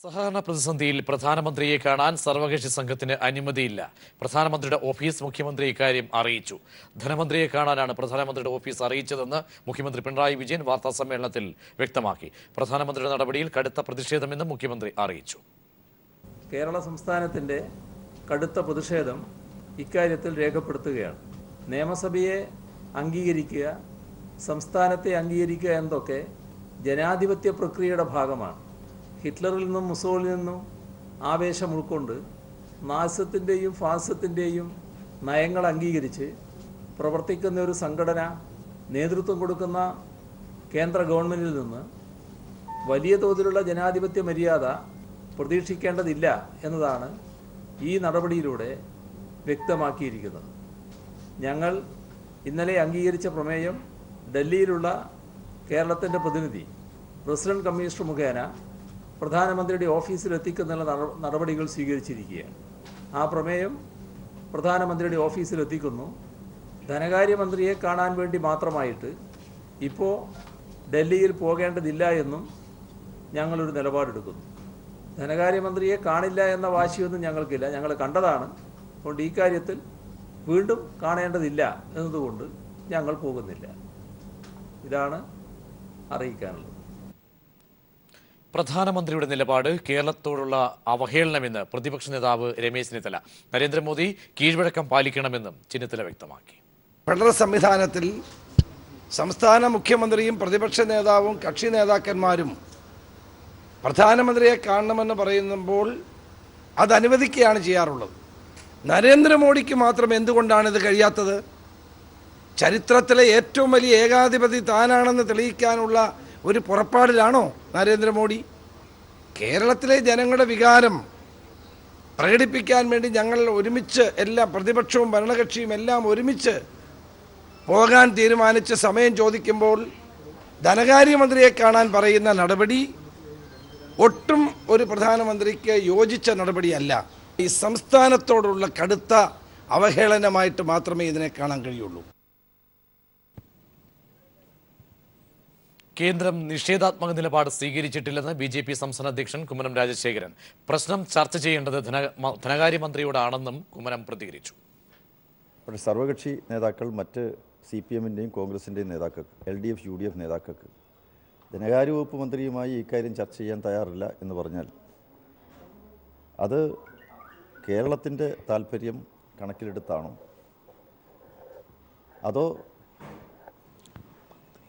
സഹകരണ പ്രതിസന്ധിയിൽ പ്രധാനമന്ത്രിയെ കാണാൻ സർവകക്ഷി സംഘത്തിന് അനുമതിയില്ല. പ്രധാനമന്ത്രിയുടെ ഓഫീസ് മുഖ്യമന്ത്രി ഇക്കാര്യം അറിയിച്ചു. ധനമന്ത്രിയെ കാണാനാണ് പ്രധാനമന്ത്രിയുടെ ഓഫീസ് അറിയിച്ചതെന്ന് മുഖ്യമന്ത്രി പിണറായി വിജയൻ വാർത്താസമ്മേളനത്തിൽ വ്യക്തമാക്കി. പ്രധാനമന്ത്രിയുടെ നടപടിയിൽ കടുത്ത പ്രതിഷേധമെന്നും മുഖ്യമന്ത്രി അറിയിച്ചു. കേരള സംസ്ഥാനത്തിൻ്റെ കടുത്ത പ്രതിഷേധം ഇക്കാര്യത്തിൽ രേഖപ്പെടുത്തുകയാണ്. നിയമസഭയെ അംഗീകരിക്കുക, സംസ്ഥാനത്തെ അംഗീകരിക്കുക എന്നതൊക്കെ ജനാധിപത്യ പ്രക്രിയയുടെ ഭാഗമാണ്. ഹിറ്റ്ലറിൽ നിന്നും മുസോളിനിൽ നിന്നും ആവേശം ഉൾക്കൊണ്ട് നാസിസത്തിൻ്റെയും ഫാസിസത്തിൻ്റെയും നയങ്ങൾ അംഗീകരിച്ച് പ്രവർത്തിക്കുന്ന ഒരു സംഘടന നേതൃത്വം കൊടുക്കുന്ന കേന്ദ്ര ഗവൺമെൻറ്റിൽ നിന്ന് വലിയ തോതിലുള്ള ജനാധിപത്യ മര്യാദ പ്രതീക്ഷിക്കേണ്ടതില്ല എന്നതാണ് ഈ നടപടിയിലൂടെ വ്യക്തമാക്കിയിരിക്കുന്നത്. ഞങ്ങൾ ഇന്നലെ അംഗീകരിച്ച പ്രമേയം ഡൽഹിയിലുള്ള കേരളത്തിൻ്റെ പ്രതിനിധി പ്രസിഡന്റ് കമ്മീഷണർ മുഖേന പ്രധാനമന്ത്രിയുടെ ഓഫീസിൽ എത്തിക്കുന്നതിനുള്ള നടപടികൾ സ്വീകരിച്ചിരിക്കുകയാണ്. ആ പ്രമേയം പ്രധാനമന്ത്രിയുടെ ഓഫീസിൽ എത്തിക്കുന്നു. ധനകാര്യമന്ത്രിയെ കാണാൻ വേണ്ടി മാത്രമായിട്ട് ഇപ്പോൾ ഡൽഹിയിൽ പോകേണ്ടതില്ല എന്നും ഞങ്ങളൊരു നിലപാടെടുക്കുന്നു. ധനകാര്യമന്ത്രിയെ കാണില്ല എന്ന വാശിയൊന്നും ഞങ്ങൾക്കില്ല. ഞങ്ങൾ കണ്ടതാണ്. അതുകൊണ്ട് ഈ കാര്യത്തിൽ വീണ്ടും കാണേണ്ടതില്ല എന്നതുകൊണ്ട് ഞങ്ങൾ പോകുന്നില്ല. ഇതാണ് അറിയിക്കാനുള്ളത്. പ്രധാനമന്ത്രിയുടെ നിലപാട് കേരളത്തോടുള്ള അവഹേളനമെന്ന് പ്രതിപക്ഷ നേതാവ് രമേശ് ചെന്നിത്തല. നരേന്ദ്രമോദി കീഴ്വഴക്കം പാലിക്കണമെന്നും ചെന്നിത്തല വ്യക്തമാക്കി. ഫെഡറൽ സംവിധാനത്തിൽ സംസ്ഥാന മുഖ്യമന്ത്രിയും പ്രതിപക്ഷ നേതാവും കക്ഷി നേതാക്കന്മാരും പ്രധാനമന്ത്രിയെ കാണണമെന്ന് പറയുമ്പോൾ അത് അനുവദിക്കുകയാണ് ചെയ്യാറുള്ളത്. നരേന്ദ്രമോദിക്ക് മാത്രം എന്തുകൊണ്ടാണ് ഇത് കഴിയാത്തത്? ചരിത്രത്തിലെ ഏറ്റവും വലിയ ഏകാധിപതി താനാണെന്ന് തെളിയിക്കാനുള്ള ഒരു പുറപ്പാടിലാണോ നരേന്ദ്രമോദി? കേരളത്തിലെ ജനങ്ങളുടെ വികാരം പ്രകടിപ്പിക്കാൻ വേണ്ടി ഞങ്ങൾ ഒരുമിച്ച് എല്ലാം പ്രതിപക്ഷവും ഭരണകക്ഷിയും എല്ലാം ഒരുമിച്ച് പോകാൻ തീരുമാനിച്ച് സമയം ചോദിക്കുമ്പോൾ ധനകാര്യമന്ത്രിയെ കാണാൻ പറയുന്ന നടപടി ഒട്ടും ഒരു പ്രധാനമന്ത്രിക്ക് യോജിച്ച നടപടിയല്ല. ഈ സംസ്ഥാനത്തോടുള്ള കടുത്ത അവഹേളനമായിട്ട് മാത്രമേ ഇതിനെ കാണാൻ കഴിയുള്ളൂ. കേന്ദ്രം നിഷേധാത്മക നിലപാട് സ്വീകരിച്ചിട്ടില്ലെന്ന് BJP സംസ്ഥാന അധ്യക്ഷൻ കുമ്മനം രാജശേഖരൻ. പ്രശ്നം ചർച്ച ചെയ്യേണ്ടത് ധനകാര്യമന്ത്രിയോടാണെന്നും കുമ്മനം പ്രതികരിച്ചു. സർവകക്ഷി നേതാക്കൾ മറ്റ് CPM-ൻ്റെയും കോൺഗ്രസിൻ്റെയും നേതാക്കൾക്ക്, LDF UDF നേതാക്കൾക്ക് ധനകാര്യ വകുപ്പ് മന്ത്രിയുമായി ഇക്കാര്യം ചർച്ച ചെയ്യാൻ തയ്യാറില്ല എന്ന് പറഞ്ഞാൽ അത് കേരളത്തിൻ്റെ താല്പര്യം കണക്കിലെടുത്താണോ, അതോ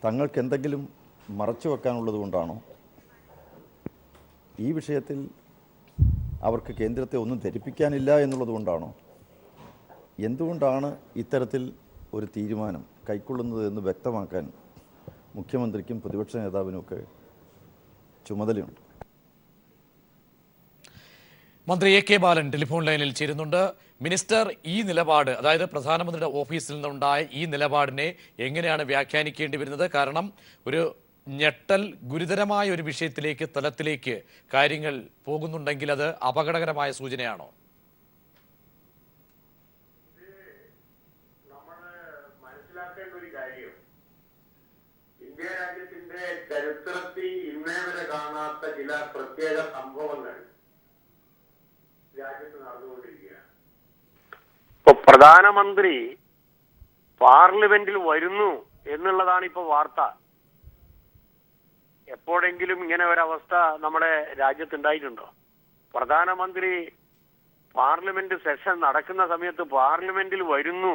തങ്ങൾക്ക് എന്തെങ്കിലും മറച്ചു വെക്കാനുള്ളത് കൊണ്ടാണോ? ഈ വിഷയത്തിൽ അവർക്ക് കേന്ദ്രത്തെ ഒന്നും ധരിപ്പിക്കാനില്ല എന്നുള്ളത് കൊണ്ടാണോ? എന്തുകൊണ്ടാണ് ഇത്തരത്തിൽ ഒരു തീരുമാനം കൈക്കൊള്ളുന്നത് എന്ന് വ്യക്തമാക്കാൻ മുഖ്യമന്ത്രിക്കും പ്രതിപക്ഷ നേതാവിനുമൊക്കെ ചുമതലയുണ്ട്. മന്ത്രി AK ബാലൻ ടെലിഫോൺ ലൈനിൽ ചേരുന്നുണ്ട്. മിനിസ്റ്റർ, ഈ നിലപാട്, അതായത് പ്രധാനമന്ത്രിയുടെ ഓഫീസിൽ നിന്നുണ്ടായ ഈ നിലപാടിനെ എങ്ങനെയാണ് വ്യാഖ്യാനിക്കേണ്ടി വരുന്നത്? കാരണം ഒരു ഞെട്ടൽ, ഗുരുതരമായ ഒരു വിഷയത്തിലേക്ക്, തലത്തിലേക്ക് കാര്യങ്ങൾ പോകുന്നുണ്ടെങ്കിൽ അത് അപകടകരമായ സൂചനയാണോ? ഇന്ത്യ രാജ്യത്തിന്റെ ചരിത്രത്തിൽ ഇന്നേ വരെ കാണാത്ത ചില പ്രത്യേക സംഭവങ്ങൾ രാജ്യത്ത് നടന്നുകൊണ്ടിരിക്കുകയാണ്. ഇപ്പൊ പ്രധാനമന്ത്രി പാർലമെന്റിൽ വരുന്നു എന്നുള്ളതാണ് ഇപ്പൊ വാർത്ത. എപ്പോഴെങ്കിലും ഇങ്ങനെ ഒരവസ്ഥ നമ്മുടെ രാജ്യത്തുണ്ടായിട്ടുണ്ടോ? പ്രധാനമന്ത്രി പാർലമെന്റ് സെഷൻ നടക്കുന്ന സമയത്ത് പാർലമെന്റിൽ വരുന്നു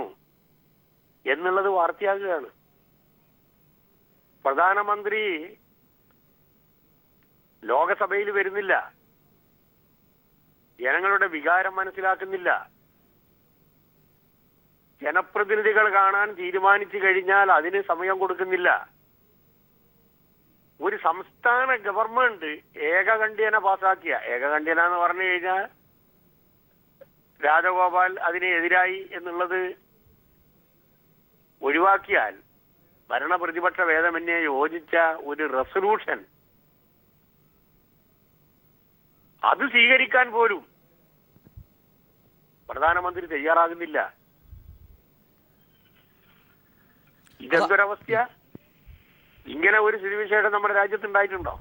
എന്നുള്ളത് വാർത്തയാകുകയാണ്. പ്രധാനമന്ത്രി ലോകസഭയിൽ വരുന്നില്ല, ജനങ്ങളുടെ വികാരം മനസ്സിലാക്കുന്നില്ല. ജനപ്രതിനിധികൾ കാണാൻ തീരുമാനിച്ചു കഴിഞ്ഞാൽ അതിന് സമയം കൊടുക്കുന്നില്ല. ഒരു സംസ്ഥാന ഗവൺമെന്റ് ഏകകണ്ഠ്യേന പാസാക്കിയ, ഏകകണ്ഠ്യേന എന്ന് പറഞ്ഞു കഴിഞ്ഞാൽ രാജഗോപാൽ അതിനെതിരായി എന്നുള്ളത് ഒഴിവാക്കിയാൽ ഭരണപ്രതിപക്ഷ ഭേദമന്യേ യോജിച്ച ഒരു റെസൊല്യൂഷൻ അത് സ്വീകരിക്കാൻ പോലും പ്രധാനമന്ത്രി തയ്യാറാകുന്നില്ല. ഇതെന്തൊരവസ്ഥ? ഇങ്ങനെ ഒരു സ്ഥിതിവിശേഷം നമ്മുടെ രാജ്യത്തുണ്ടായിട്ടുണ്ടോ?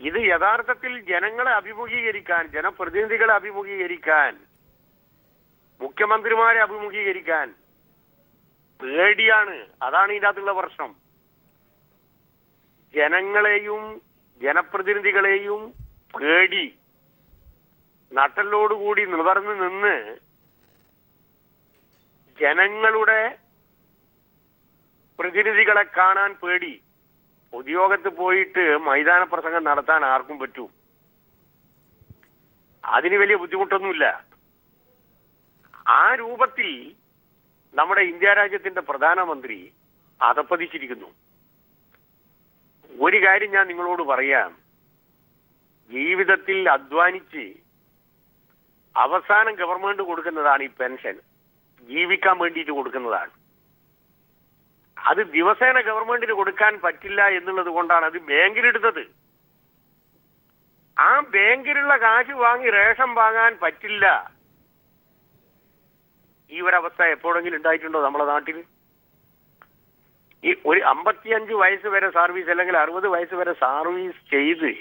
ഇത് യഥാർത്ഥത്തിൽ ജനങ്ങളെ അഭിമുഖീകരിക്കാൻ, ജനപ്രതിനിധികളെ അഭിമുഖീകരിക്കാൻ, മുഖ്യമന്ത്രിമാരെ അഭിമുഖീകരിക്കാൻ പേടിയാണ്. അതാണ് ഇതിൻ്റെ അകത്തുള്ള പ്രശ്നം. ജനങ്ങളെയും ജനപ്രതിനിധികളെയും പേടി, നട്ടലോടുകൂടി നിവർന്നു നിന്ന് ജനങ്ങളുടെ പ്രതിനിധികളെ കാണാൻ പേടി. പൊതുയോഗത്ത് പോയിട്ട് മൈതാന പ്രസംഗം നടത്താൻ ആർക്കും പറ്റൂ. അതിന് വലിയ ബുദ്ധിമുട്ടൊന്നുമില്ല. ആ രൂപത്തിൽ നമ്മുടെ ഇന്ത്യ രാജ്യത്തിന്റെ പ്രധാനമന്ത്രി അധപ്പതിച്ചിരിക്കുന്നു. ഒരു കാര്യം ഞാൻ നിങ്ങളോട് പറയാം. ജീവിതത്തിൽ അധ്വാനിച്ച് അവസാനം ഗവൺമെന്റ് കൊടുക്കുന്നതാണ് ഈ പെൻഷൻ. ജീവിക്കാൻ വേണ്ടിയിട്ട് കൊടുക്കുന്നതാണ്. അത് ദിവസേന ഗവൺമെന്റിന് കൊടുക്കാൻ പറ്റില്ല എന്നുള്ളത് കൊണ്ടാണ് അത് ബാങ്കിലിടുന്നത്. ആ ബാങ്കിലുള്ള കാശ് വാങ്ങി റേഷൻ വാങ്ങാൻ പറ്റില്ല. ഈ ഒരവസ്ഥ എപ്പോഴെങ്കിലും ഉണ്ടായിട്ടുണ്ടോ നമ്മുടെ നാട്ടിൽ? ഈ ഒരു 55 വയസ്സ് വരെ സർവീസ് അല്ലെങ്കിൽ 60 വയസ്സ് വരെ സർവീസ് ചെയ്ത്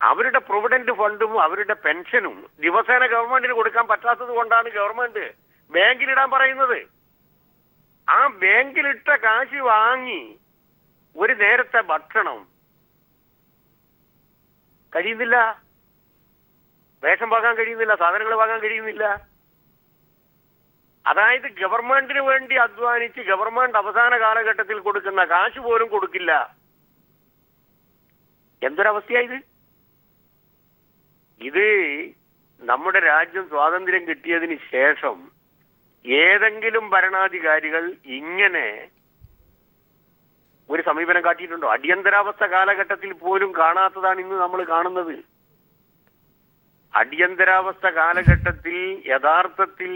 അവരുടെ പ്രൊവിഡന്റ് ഫണ്ടും അവരുടെ പെൻഷനും ദിവസേന ഗവൺമെന്റിന് കൊടുക്കാൻ പറ്റാത്തത് കൊണ്ടാണ് ഗവൺമെന്റ് ബാങ്കിലിടാൻ പറയുന്നത്. ആ ബാങ്കിലിട്ട കാശ് വാങ്ങി ഒരു നേരത്തെ ഭക്ഷണം കഴിയുന്നില്ല, റേഷൻ വാങ്ങാൻ കഴിയുന്നില്ല, സാധനങ്ങൾ വാങ്ങാൻ കഴിയുന്നില്ല. അതായത് ഗവൺമെന്റിന് വേണ്ടി അധ്വാനിച്ച് ഗവൺമെന്റ് അവസാന കാലഘട്ടത്തിൽ കൊടുക്കുന്ന കാശ് പോലും കൊടുക്കില്ല. എന്തൊരവസ്ഥയായത്? ഇത് നമ്മുടെ രാജ്യം സ്വാതന്ത്ര്യം കിട്ടിയതിന് ശേഷം ഏതെങ്കിലും ഭരണാധികാരികൾ ഇങ്ങനെ ഒരു സമീപനം കാട്ടിയിട്ടുണ്ടോ? അടിയന്തരാവസ്ഥ കാലഘട്ടത്തിൽ പോലും കാണാത്തതാണ് ഇന്ന് നമ്മൾ കാണുന്നത്. അടിയന്തരാവസ്ഥ കാലഘട്ടത്തിൽ യഥാർത്ഥത്തിൽ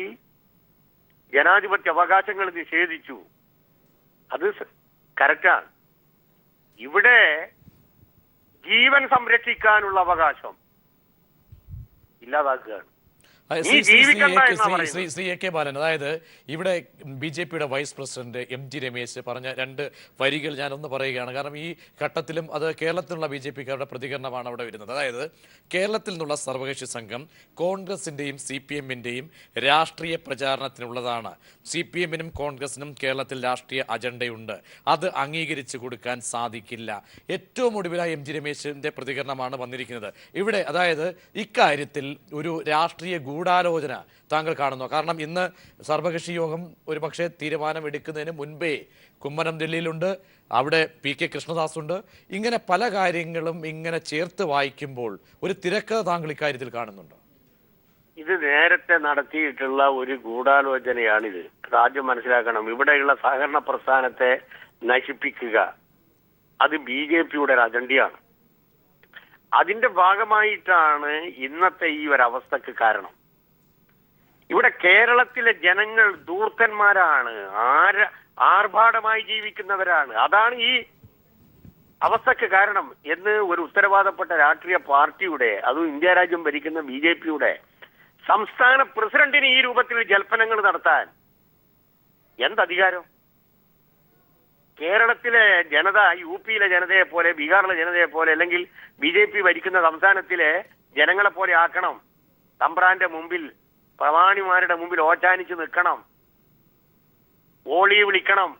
ജനാധിപത്യ അവകാശങ്ങൾ നിഷേധിച്ചു. അത് കറക്റ്റാണ്. ഇവിടെ ജീവൻ സംരക്ഷിക്കാനുള്ള അവകാശം ഇല്ലാതാക്കുകയാണ്. ശ്രീ എ കെ ബാലൻ, അതായത് ഇവിടെ BJP-യുടെ വൈസ് പ്രസിഡന്റ് MG രമേശ് പറഞ്ഞ 2 വരികൾ ഞാനൊന്ന് പറയുകയാണ്. കാരണം ഈ ഘട്ടത്തിലും അത് കേരളത്തിലുള്ള BJP-ക്കാരുടെ പ്രതികരണമാണ് അവിടെ വരുന്നത്. അതായത് കേരളത്തിൽ നിന്നുള്ള സർവകക്ഷി സംഘം കോൺഗ്രസിന്റെയും CPM-ന്റെയും രാഷ്ട്രീയ പ്രചാരണത്തിനുള്ളതാണ്. CPM-നും കോൺഗ്രസിനും കേരളത്തിൽ രാഷ്ട്രീയ അജണ്ടയുണ്ട്. അത് അംഗീകരിച്ചു കൊടുക്കാൻ സാധിക്കില്ല. ഏറ്റവും ഒടുവിലായി MG രമേശിന്റെ പ്രതികരണമാണ് വന്നിരിക്കുന്നത് ഇവിടെ. അതായത് ഇക്കാര്യത്തിൽ ഒരു രാഷ്ട്രീയ ഗൂഢാലോചന താങ്കൾ കാണുന്നു? കാരണം ഇന്ന് സർവകക്ഷി യോഗം ഒരുപക്ഷെ തീരുമാനം എടുക്കുന്നതിന് മുൻപേ കുമ്മനം ദില്ലിയിലുണ്ട്, അവിടെ PK കൃഷ്ണദാസ് ഉണ്ട്. ഇങ്ങനെ പല കാര്യങ്ങളും ഇങ്ങനെ ചേർത്ത് വായിക്കുമ്പോൾ ഒരു തിരക്കഥ താങ്കൾ ഇക്കാര്യത്തിൽ കാണുന്നുണ്ടോ? ഇത് നേരത്തെ നടത്തിയിട്ടുള്ള ഒരു ഗൂഢാലോചനയാണിത്. ആദ്യം മനസ്സിലാക്കണം. ഇവിടെയുള്ള സഹകരണ പ്രസ്ഥാനത്തെ നശിപ്പിക്കുക, അത് BJP-യുടെ ഒരു അജണ്ടയാണ്. അതിന്റെ ഭാഗമായിട്ടാണ് ഇന്നത്തെ ഈ ഒരവസ്ഥക്ക് കാരണം. ഇവിടെ കേരളത്തിലെ ജനങ്ങൾ ധൂർത്തന്മാരാണ്, ആർഭാടമായി ജീവിക്കുന്നവരാണ്. അതാണ് ഈ അവസ്ഥക്ക് കാരണം എന്ന് ഒരു ഉത്തരവാദപ്പെട്ട രാഷ്ട്രീയ പാർട്ടിയുടെ, അതും ഇന്ത്യ രാജ്യം ഭരിക്കുന്ന BJP-യുടെ സംസ്ഥാന പ്രസിഡന്റിന് ഈ രൂപത്തിൽ ജൽപ്പനങ്ങൾ നടത്താൻ എന്തധികാരം? കേരളത്തിലെ ജനത UP-യിലെ ജനതയെ പോലെ, ബീഹാറിലെ ജനതയെ പോലെ, അല്ലെങ്കിൽ BJP ഭരിക്കുന്ന സംസ്ഥാനത്തിലെ ജനങ്ങളെ പോലെ ആക്കണം. തമ്പ്രാന്റെ മുമ്പിൽ, പ്രമാണിമാരുടെ മുമ്പിൽ ഓച്ചാനിച്ച് നിൽക്കണം, ഓളി വിളിക്കണം,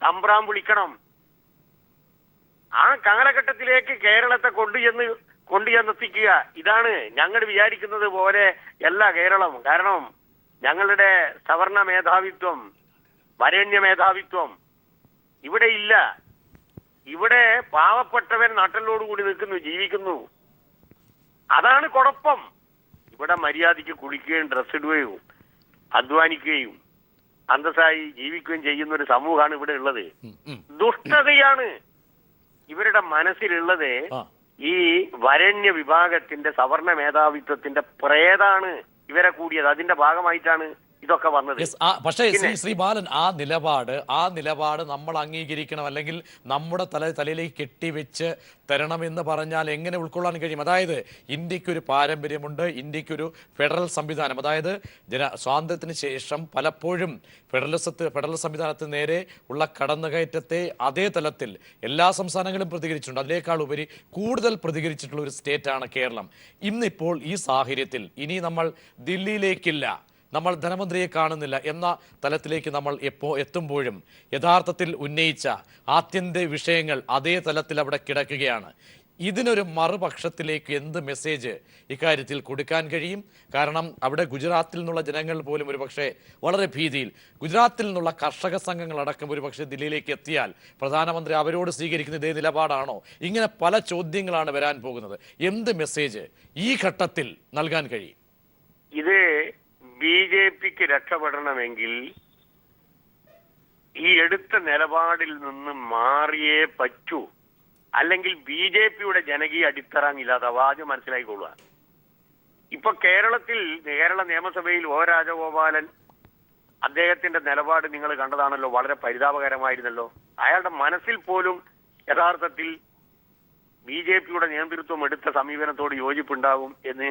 തമ്പ്രാൻ വിളിക്കണം. ആ കാലഘട്ടത്തിലേക്ക് കേരളത്തെ കൊണ്ടുചെന്നെത്തിക്കുക. ഇതാണ് ഞങ്ങൾ വിചാരിക്കുന്നത് പോലെ അല്ല കേരളം. കാരണം ഞങ്ങളുടെ സവർണ മേധാവിത്വം, വരേണ്യ മേധാവിത്വം ഇവിടെ ഇല്ല. ഇവിടെ പാവപ്പെട്ടവൻ നാട്ടിലോടുകൂടി നിൽക്കുന്നു, ജീവിക്കുന്നു. അതാണ് കുഴപ്പം. ഇവിടെ മര്യാദയ്ക്ക് കുളിക്കുകയും ഡ്രസ് ഇടുകയും അധ്വാനിക്കുകയും അന്തസ്സായി ജീവിക്കുകയും ചെയ്യുന്ന ഒരു സമൂഹമാണ് ഇവിടെ ഉള്ളത്. ദുഷ്ടതയാണ് ഇവരുടെ മനസ്സിലുള്ളത്. ഈ വരണ്യ വിഭാഗത്തിന്റെ സവർണ മേധാവിത്വത്തിന്റെ പ്രേതാണ് ഇവരെ കൂടിയത്. അതിന്റെ ഭാഗമായിട്ടാണ് ഇതൊക്കെ വന്നത്. പക്ഷേ ശ്രീ ബാലൻ, ആ നിലപാട് നമ്മൾ അംഗീകരിക്കണം, അല്ലെങ്കിൽ നമ്മുടെ തലയിലേക്ക് കെട്ടിവെച്ച് തരണമെന്ന് പറഞ്ഞാൽ എങ്ങനെ ഉൾക്കൊള്ളാൻ കഴിയും? അതായത് ഇന്ത്യക്കൊരു പാരമ്പര്യമുണ്ട്, ഇന്ത്യക്കൊരു ഫെഡറൽ സംവിധാനം, അതായത് സ്വാതന്ത്ര്യത്തിന് ശേഷം പലപ്പോഴും ഫെഡറൽ സംവിധാനത്തിന് നേരെ ഉള്ള കടന്നുകയറ്റത്തെ അതേ തലത്തിൽ എല്ലാ സംസ്ഥാനങ്ങളും പ്രതികരിച്ചിട്ടുണ്ട്. അതിനേക്കാൾ ഉപരി കൂടുതൽ പ്രതികരിച്ചിട്ടുള്ള ഒരു സ്റ്റേറ്റാണ് കേരളം. ഇന്നിപ്പോൾ ഈ സാഹചര്യത്തിൽ ഇനി നമ്മൾ ദില്ലിയിലേക്കില്ല, നമ്മൾ ധനമന്ത്രിയെ കാണുന്നില്ല എന്ന തലത്തിലേക്ക് നമ്മൾ എത്തുമ്പോഴും യഥാർത്ഥത്തിൽ ഉന്നയിച്ച ആത്യന്തിക വിഷയങ്ങൾ അതേ തലത്തിൽ അവിടെ കിടക്കുകയാണ്. ഇതിനൊരു മറുപക്ഷത്തിലേക്ക് എന്ത് മെസ്സേജ് ഇക്കാര്യത്തിൽ കൊടുക്കാൻ കഴിയും? കാരണം അവിടെ ഗുജറാത്തിൽ നിന്നുള്ള ജനങ്ങൾ പോലും ഒരുപക്ഷെ വളരെ ഭീതിയിൽ, ഗുജറാത്തിൽ നിന്നുള്ള കർഷക സംഘങ്ങളടക്കം ഒരുപക്ഷെ ദില്ലിയിലേക്ക് എത്തിയാൽ പ്രധാനമന്ത്രി അവരോട് സ്വീകരിക്കുന്ന ഇതേ നിലപാടാണോ? ഇങ്ങനെ പല ചോദ്യങ്ങളാണ് വരാൻ പോകുന്നത്. എന്ത് മെസ്സേജ് ഈ ഘട്ടത്തിൽ നൽകാൻ കഴിയും? ഇത് BJPക്ക് രക്ഷപ്പെടണമെങ്കിൽ ഈ എടുത്ത നിലപാടിൽ നിന്ന് മാറിയേ പറ്റൂ, അല്ലെങ്കിൽ BJPയുടെ ജനകീയ അടിത്തറ ഇല്ലാതാവും. ആദ്യം മനസ്സിലായിക്കൊള്ളുക. ഇപ്പൊ കേരള നിയമസഭയിൽ O രാജഗോപാലൻ അദ്ദേഹത്തിന്റെ നിലപാട് നിങ്ങൾ കണ്ടതാണല്ലോ, വളരെ പരിതാപകരമായിരുന്നല്ലോ. അയാളുടെ മനസ്സിൽ പോലും യഥാർത്ഥത്തിൽ BJPയുടെ നേതൃത്വം എടുത്ത സമീപനത്തോട് യോജിപ്പുണ്ടാകും എന്ന്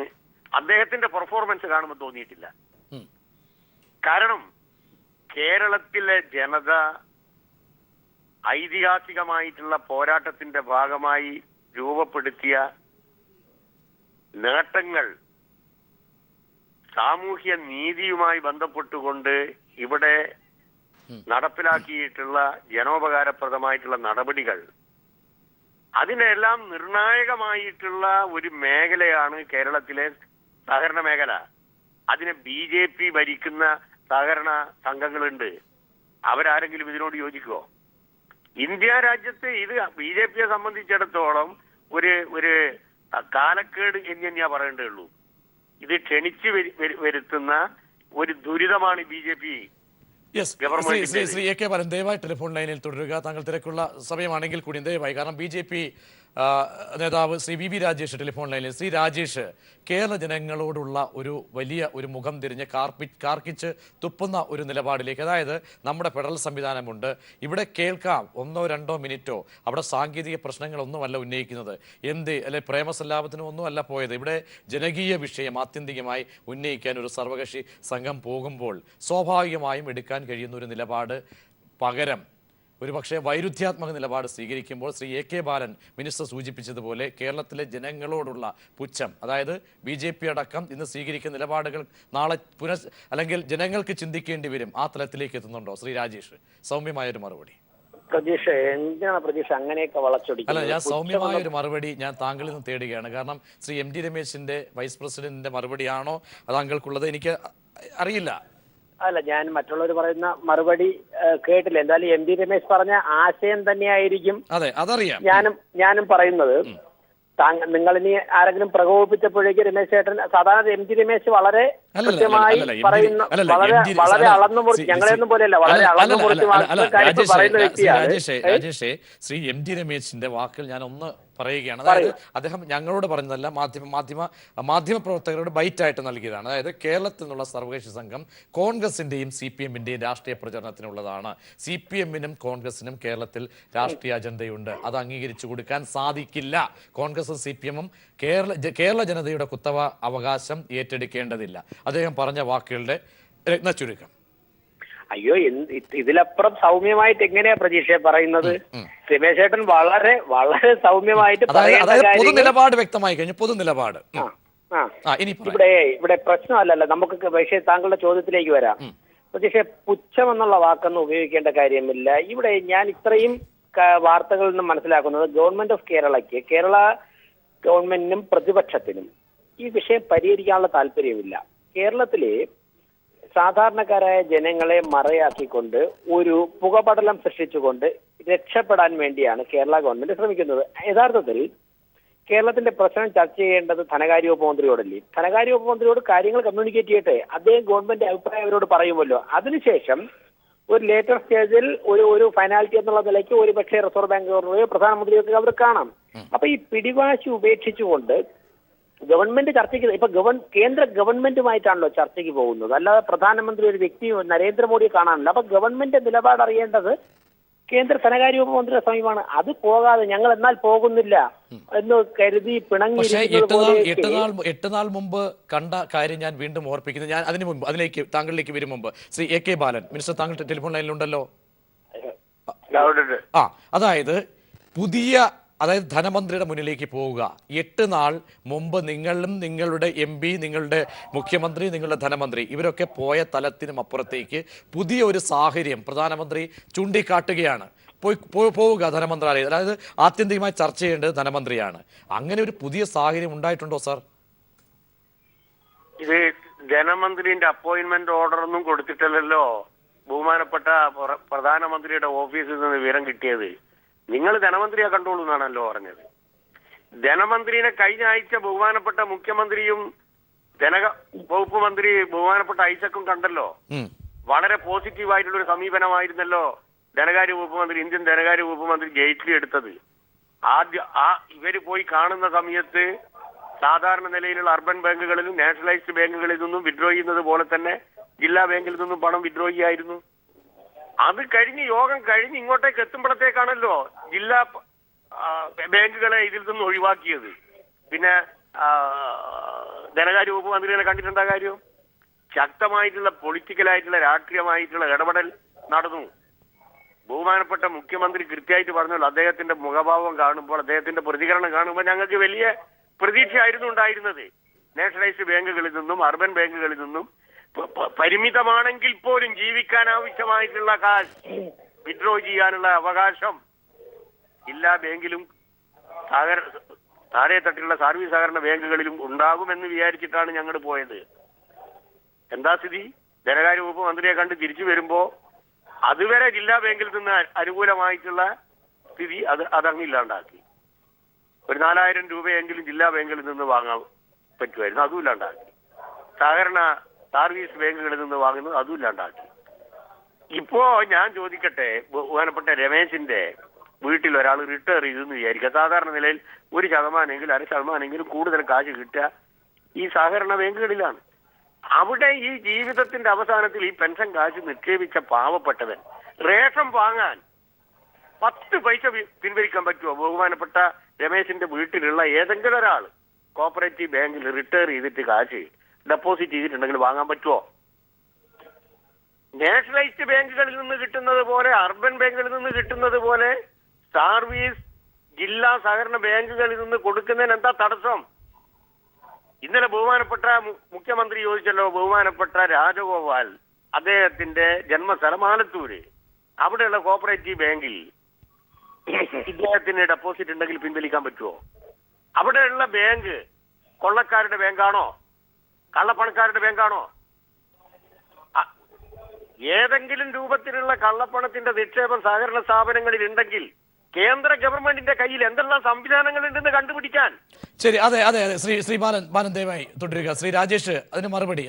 അദ്ദേഹത്തിന്റെ പെർഫോമൻസ് കാണുമ്പോൾ തോന്നിയിട്ടില്ല. കാരണം കേരളത്തിലെ ജനത ഐതിഹാസികമായിട്ടുള്ള പോരാട്ടത്തിന്റെ ഭാഗമായി രൂപപ്പെടുത്തിയ നേട്ടങ്ങൾ സാമൂഹ്യ നീതിയുമായി ബന്ധപ്പെട്ടുകൊണ്ട് ഇവിടെ നടപ്പിലാക്കിയിട്ടുള്ള ജനോപകാരപ്രദമായിട്ടുള്ള നടപടികൾ, അതിനെല്ലാം നിർണായകമായിട്ടുള്ള ഒരു മേഖലയാണ് കേരളത്തിലെ സഹകരണ മേഖല. അതിനെ BJP ഭരിക്കുന്ന സഹകരണ സംഘങ്ങളുണ്ട്. അവരാരെങ്കിലും ഇതിനോട് യോജിക്കുമോ? ഇന്ത്യ രാജ്യത്ത് ഇത് BJPയെ സംബന്ധിച്ചിടത്തോളം ഒരു കാലക്കേട് എന്ന് തന്നെയാ പറയേണ്ടതുള്ളൂ. ഇത് ക്ഷണിച്ചു വരുത്തുന്ന ഒരു ദുരിതമാണ് BJP. ശ്രീ AK ബാലൻ, ദയവായി ടെലിഫോൺ ലൈനിൽ തുടരുക. താങ്കൾ തിരക്കുള്ള സമയമാണെങ്കിൽ കൂടി ദയവായി, കാരണം BJP നേതാവ് ശ്രീ VV രാജേഷ് ടെലിഫോൺ ലൈനിൽ. ശ്രീ രാജേഷ്, കേരള ജനങ്ങളോടുള്ള ഒരു മുഖം തിരിഞ്ഞ് കാർക്കിച്ച് തുപ്പുന്ന ഒരു നിലപാടിലേക്ക്, അതായത് നമ്മുടെ ഫെഡറൽ സംവിധാനമുണ്ട്, ഇവിടെ കേൾക്കാം 1-2 മിനിറ്റോ, അവിടെ സാങ്കേതിക പ്രശ്നങ്ങളൊന്നുമല്ല ഉന്നയിക്കുന്നത്, അല്ലെ പ്രേമസല്ലാപത്തിനും ഒന്നുമല്ല പോയത്. ഇവിടെ ജനകീയ വിഷയം ആത്യന്തികമായി ഉന്നയിക്കാൻ ഒരു സർവകക്ഷി സംഘം പോകുമ്പോൾ സ്വാഭാവികമായും എടുക്കാൻ കഴിയുന്ന ഒരു നിലപാട് പകരം ഒരുപക്ഷെ വൈരുദ്ധ്യാത്മക നിലപാട് സ്വീകരിക്കുമ്പോൾ ശ്രീ AK ബാലൻ മിനിസ്റ്റർ സൂചിപ്പിച്ചതുപോലെ കേരളത്തിലെ ജനങ്ങളോടുള്ള പുച്ഛം, അതായത് BJP അടക്കം ഇന്ന് സ്വീകരിക്കുന്ന നിലപാടുകൾ നാളെ അല്ലെങ്കിൽ ജനങ്ങൾക്ക് ചിന്തിക്കേണ്ടി വരും, ആ തലത്തിലേക്ക് എത്തുന്നുണ്ടോ? ശ്രീ രാജേഷ്, സൗമ്യമായൊരു മറുപടി. അങ്ങനെയൊക്കെ വളച്ചൊടിക്കുന്നത്? അല്ല, ഞാൻ സൗമ്യമായ ഒരു മറുപടി ഞാൻ താങ്കളിൽ നിന്ന് തേടുകയാണ്. കാരണം ശ്രീ MD രമേശിന്റെ വൈസ് പ്രസിഡന്റിന്റെ മറുപടിയാണോ താങ്കൾക്കുള്ളത്? എനിക്ക് അറിയില്ല. അല്ല, ഞാൻ മറ്റുള്ളവർ പറയുന്ന മറുപടി കേട്ടില്ല. എന്തായാലും MD രമേശ് പറഞ്ഞ ആശയം തന്നെയായിരിക്കും ഞാനും പറയുന്നത്. നിങ്ങളിനി ആരെങ്കിലും പ്രകോപിപ്പിച്ചപ്പോഴേക്ക് രമേശ് ചേട്ടൻ, സാധാരണ MD രമേശ് വളരെ കൃത്യമായി പറയുന്ന, വളരെ അളന്നു മുറിച്ച്, ഞങ്ങളെയൊന്നും പോലെയല്ല, വളരെ അളന്നു മുറിച്ച് പറയുന്ന വ്യക്തിയാണ്. രാജേഷേ, ശ്രീ MD രമേശിന്റെ വാക്കുകൾ ഞാൻ ഒന്ന് പറയുകയാണ്. അതായത് അദ്ദേഹം ഞങ്ങളോട് പറഞ്ഞതല്ല, മാധ്യമ പ്രവർത്തകരോട് ബൈറ്റായിട്ട് നൽകിയതാണ്. അതായത് കേരളത്തിൽ നിന്നുള്ള സർവകക്ഷി സംഘം കോൺഗ്രസിന്റെയും CPM-ന്റെയും രാഷ്ട്രീയ പ്രചരണത്തിനുള്ളതാണ്. CPM-നും കോൺഗ്രസിനും കേരളത്തിൽ രാഷ്ട്രീയ അജണ്ടയുണ്ട്, അത് അംഗീകരിച്ചു കൊടുക്കാൻ സാധിക്കില്ല. കോൺഗ്രസും CPM-ഉം കേരള ജനതയുടെ കുത്തവ അവകാശം ഏറ്റെടുക്കേണ്ടതില്ല. അദ്ദേഹം പറഞ്ഞ വാക്കുകളുടെ രത്നച്ചുരുക്കം. അയ്യോ, ഇതിലപ്പുറം സൗമ്യമായിട്ട് എങ്ങനെയാ പ്രതീക്ഷയെ പറയുന്നത്? രമേശ് ചേട്ടൻ വളരെ വളരെ സൗമ്യമായിട്ട് പൊതു നിലപാട് വ്യക്തമായി കഴിഞ്ഞു. പൊതു നിലപാട് ഇവിടെ പ്രശ്നമല്ലല്ലോ. നമുക്ക് പക്ഷേ താങ്കളുടെ ചോദ്യത്തിലേക്ക് വരാം. പ്രതീക്ഷ, പുച്ഛം എന്നുള്ള വാക്കൊന്നും ഉപയോഗിക്കേണ്ട കാര്യമില്ല. ഇവിടെ ഞാൻ ഇത്രയും വാർത്തകളിൽ നിന്നും മനസ്സിലാക്കുന്നത്, ഗവൺമെന്റ് ഓഫ് കേരളയ്ക്ക്, കേരള ഗവൺമെന്റിനും പ്രതിപക്ഷത്തിനും ഈ വിഷയം പരിഹരിക്കാനുള്ള താല്പര്യമില്ല. കേരളത്തിലെ സാധാരണക്കാരായ ജനങ്ങളെ മറയാക്കിക്കൊണ്ട് ഒരു പുകപടലം സൃഷ്ടിച്ചുകൊണ്ട് രക്ഷപ്പെടാൻ വേണ്ടിയാണ് കേരള ഗവൺമെന്റ് ശ്രമിക്കുന്നത്. യഥാർത്ഥത്തിൽ കേരളത്തിന്റെ പ്രശ്നം ചർച്ച ചെയ്യേണ്ടത് ധനകാര്യ വകുപ്പ് മന്ത്രിയോടല്ലേ? ധനകാര്യ വകുപ്പ് മന്ത്രിയോട് കാര്യങ്ങൾ കമ്മ്യൂണിക്കേറ്റ് ചെയ്യട്ടെ. അദ്ദേഹം ഗവൺമെന്റ് അഭിപ്രായം അവരോട് പറയുമല്ലോ. അതിനുശേഷം ഒരു ലേറ്റർ സ്റ്റേജിൽ ഒരു ഫൈനാലിറ്റി എന്നുള്ള നിലയ്ക്ക് ഒരു പക്ഷേ റിസർവ് ബാങ്ക് ഗവർണറെയോ പ്രധാനമന്ത്രിയോ അവർ കാണാം. അപ്പൊ ഈ പിടിവാശി ഉപേക്ഷിച്ചുകൊണ്ട് ഗവൺമെന്റ് ചർച്ചയ്ക്ക് ഇപ്പൊ കേന്ദ്ര ഗവൺമെന്റുമായിട്ടാണല്ലോ ചർച്ചയ്ക്ക് പോകുന്നത്, അല്ലാതെ പ്രധാനമന്ത്രി ഒരു വ്യക്തി നരേന്ദ്രമോദിയെ കാണാനില്ല. അപ്പൊ ഗവൺമെന്റ് നിലപാട് അറിയേണ്ടത് കേന്ദ്ര ധനകാര്യ വകുപ്പ് മന്ത്രിയുടെ സമീപമാണ്. അത് പോകാതെ ഞങ്ങൾ എന്നാൽ പോകുന്നില്ല എന്ന് കരുതി പക്ഷേ പിണങ്ങിയിരിക്കുന്നത് എട്ട് നാൾ മുമ്പ് കണ്ട കാര്യം ഞാൻ വീണ്ടും ഓർപ്പിക്കുന്നു. ഞാൻ അതിലേക്ക് താങ്കളിലേക്ക് വരും മുമ്പ് ശ്രീ AK ബാലൻ മിനിസ്റ്റർ, താങ്കൾ ടെലിഫോൺ ലൈനിലുണ്ടല്ലോ. അതായത് ധനമന്ത്രിയുടെ മുന്നിലേക്ക് പോവുക. 8 നാൾ മുമ്പ് നിങ്ങളും നിങ്ങളുടെ MP, നിങ്ങളുടെ മുഖ്യമന്ത്രി, നിങ്ങളുടെ ധനമന്ത്രി ഇവരൊക്കെ പോയ തലത്തിനും അപ്പുറത്തേക്ക് പുതിയ ഒരു സാഹചര്യം പ്രധാനമന്ത്രി ചൂണ്ടിക്കാട്ടുകയാണ്. പോവുക ധനമന്ത്രാലയം, അതായത് ആത്യന്തികമായി ചർച്ച ചെയ്യേണ്ടത് ധനമന്ത്രിയാണ്. അങ്ങനെ ഒരു പുതിയ സാഹചര്യം ഉണ്ടായിട്ടുണ്ടോ സാർ? ഇത് ധനമന്ത്രിന്റെ അപ്പോയിന്റ്മെന്റ് ഓർഡർ ഒന്നും കൊടുത്തിട്ടില്ലല്ലോ. ബഹുമാനപ്പെട്ട പ്രധാനമന്ത്രിയുടെ ഓഫീസിൽ നിന്ന് വിവരം കിട്ടിയത് നിങ്ങൾ ധനമന്ത്രിയെ കണ്ടോളൂ എന്നാണല്ലോ പറഞ്ഞത്. ധനമന്ത്രിനെ കഴിഞ്ഞ ആഴ്ച ബഹുമാനപ്പെട്ട മുഖ്യമന്ത്രിയും വകുപ്പ് മന്ത്രി ബഹുമാനപ്പെട്ട ഐസക്കും കണ്ടല്ലോ. വളരെ പോസിറ്റീവായിട്ടുള്ള ഒരു സമീപനമായിരുന്നല്ലോ ധനകാര്യ വകുപ്പ് മന്ത്രി, ഇന്ത്യൻ ധനകാര്യ വകുപ്പ് മന്ത്രി ജെയ്റ്റ്ലി എടുത്തത്. ഇവര് പോയി കാണുന്ന സമയത്ത് സാധാരണ നിലയിലുള്ള അർബൻ ബാങ്കുകളിലും നാഷണലൈസ്ഡ് ബാങ്കുകളിൽ നിന്നും വിഡ്രോ ചെയ്യുന്നത് പോലെ തന്നെ ജില്ലാ ബാങ്കിൽ നിന്നും പണം വിഡ്രോ ചെയ്യായിരുന്നു. അത് കഴിഞ്ഞ് യോഗം കഴിഞ്ഞ് ഇങ്ങോട്ടേക്ക് എത്തുമ്പോഴത്തേക്കാണല്ലോ ജില്ലാ ബാങ്കുകളെ ഇതിൽ നിന്ന് ഒഴിവാക്കിയത്. പിന്നെ ധനകാര്യ വകുപ്പ് മന്ത്രിയെ കണ്ടിട്ടുണ്ടാ കാര്യം? ശക്തമായിട്ടുള്ള പൊളിറ്റിക്കലായിട്ടുള്ള രാഷ്ട്രീയമായിട്ടുള്ള ഇടപെടൽ നടന്നു. ബഹുമാനപ്പെട്ട മുഖ്യമന്ത്രി കൃത്യമായിട്ട് പറഞ്ഞല്ലോ, അദ്ദേഹത്തിന്റെ മുഖഭാവം കാണുമ്പോൾ, അദ്ദേഹത്തിന്റെ പ്രതികരണം കാണുമ്പോൾ ഞങ്ങൾക്ക് വലിയ പ്രതീക്ഷയായിരുന്നു ഉണ്ടായിരുന്നത്. നാഷണലൈസ്ഡ് ബാങ്കുകളിൽ നിന്നും അർബൻ ബാങ്കുകളിൽ നിന്നും പരിമിതമാണെങ്കിൽ പോലും ജീവിക്കാൻ ആവശ്യമായിട്ടുള്ള കാശ് വിഡ്രോ ചെയ്യാനുള്ള അവകാശം എല്ലാ ബാങ്കിലും താഴെ തട്ടിലുള്ള സർവീസ് സഹകരണ ബാങ്കുകളിലും ഉണ്ടാകുമെന്ന് വിചാരിച്ചിട്ടാണ് ഞങ്ങൾ പോയത്. എന്താ സ്ഥിതി? ധനകാര്യ വകുപ്പ് മന്ത്രിയെ കണ്ട് തിരിച്ചു വരുമ്പോ അതുവരെ ജില്ലാ ബാങ്കിൽ നിന്ന് അനുകൂലമായിട്ടുള്ള സ്ഥിതി അതങ്ങില്ലാണ്ടാക്കി. ഒരു 4000 രൂപയെങ്കിലും ജില്ലാ ബാങ്കിൽ നിന്ന് വാങ്ങാൻ പറ്റുമായിരുന്നു, അതും ഇല്ലാണ്ടാക്കി. സഹകരണ സർവീസ് ബാങ്കുകളിൽ നിന്ന് വാങ്ങുന്നത് അതും ഇല്ലാണ്ടാക്കി. ഇപ്പോ ഞാൻ ചോദിക്കട്ടെ, ബഹുമാനപ്പെട്ട രമേശിന്റെ വീട്ടിൽ ഒരാൾ റിട്ടയർ ചെയ്തെന്ന് വിചാരിക്കുക. സാധാരണ നിലയിൽ 1% 2% കൂടുതൽ കാശ് കിട്ടുക ഈ സഹകരണ ബാങ്കുകളിലാണ്. അവിടെ ഈ ജീവിതത്തിന്റെ അവസാനത്തിൽ ഈ പെൻഷൻ കാശ് നിക്ഷേപിച്ച പാവപ്പെട്ടവൻ റേഷൻ വാങ്ങാൻ 10 പൈസ പിൻവലിക്കാൻ പറ്റുമോ? ബഹുമാനപ്പെട്ട രമേശിന്റെ വീട്ടിലുള്ള ഏതെങ്കിലും ഒരാൾ കോപ്പറേറ്റീവ് ബാങ്കിൽ റിട്ടയർ ചെയ്തിട്ട് കാശ് ഡെപ്പോസിറ്റ് ചെയ്തിട്ടുണ്ടെങ്കിൽ വാങ്ങാൻ പറ്റുമോ? നാഷണലൈസ്ഡ് ബാങ്കുകളിൽ നിന്ന് കിട്ടുന്നത് പോലെ, അർബൻ ബാങ്കുകളിൽ നിന്ന് കിട്ടുന്നത് പോലെ സർവീസ് ജില്ലാ സഹകരണ ബാങ്കുകളിൽ നിന്ന് കൊടുക്കുന്നതിന് എന്താ തടസ്സം? ഇന്നലെ ബഹുമാനപ്പെട്ട മുഖ്യമന്ത്രി ചോദിച്ചല്ലോ, ബഹുമാനപ്പെട്ട രാജഗോപാൽ അദ്ദേഹത്തിന്റെ ജന്മസ്ഥലം ആലത്തൂര്, അവിടെയുള്ള കോപ്പറേറ്റീവ് ബാങ്കിൽ ഇദ്ദേഹത്തിന് ഡെപ്പോസിറ്റ് ഉണ്ടെങ്കിൽ പിൻവലിക്കാൻ പറ്റുമോ? അവിടെയുള്ള ബാങ്ക് കൊള്ളക്കാരുടെ ബാങ്കാണോ? കള്ളപ്പണക്കാരുടെ ബാങ്കാണോ? ഏതെങ്കിലും രൂപത്തിലുള്ള കള്ളപ്പണത്തിന്റെ നിക്ഷേപം സഹകരണ സ്ഥാപനങ്ങളിൽ ഉണ്ടെങ്കിൽ കേന്ദ്ര ഗവൺമെന്റിന്റെ കയ്യിൽ എന്തെല്ലാം സംവിധാനങ്ങൾ ഉണ്ടെന്ന് കണ്ടുപിടിക്കാൻ. ശരി, അതെ അതെ അതെ ശ്രീ ബാലൻ ദയവായി തുടരുക. ശ്രീ രാജേഷ് അതിന് മറുപടി,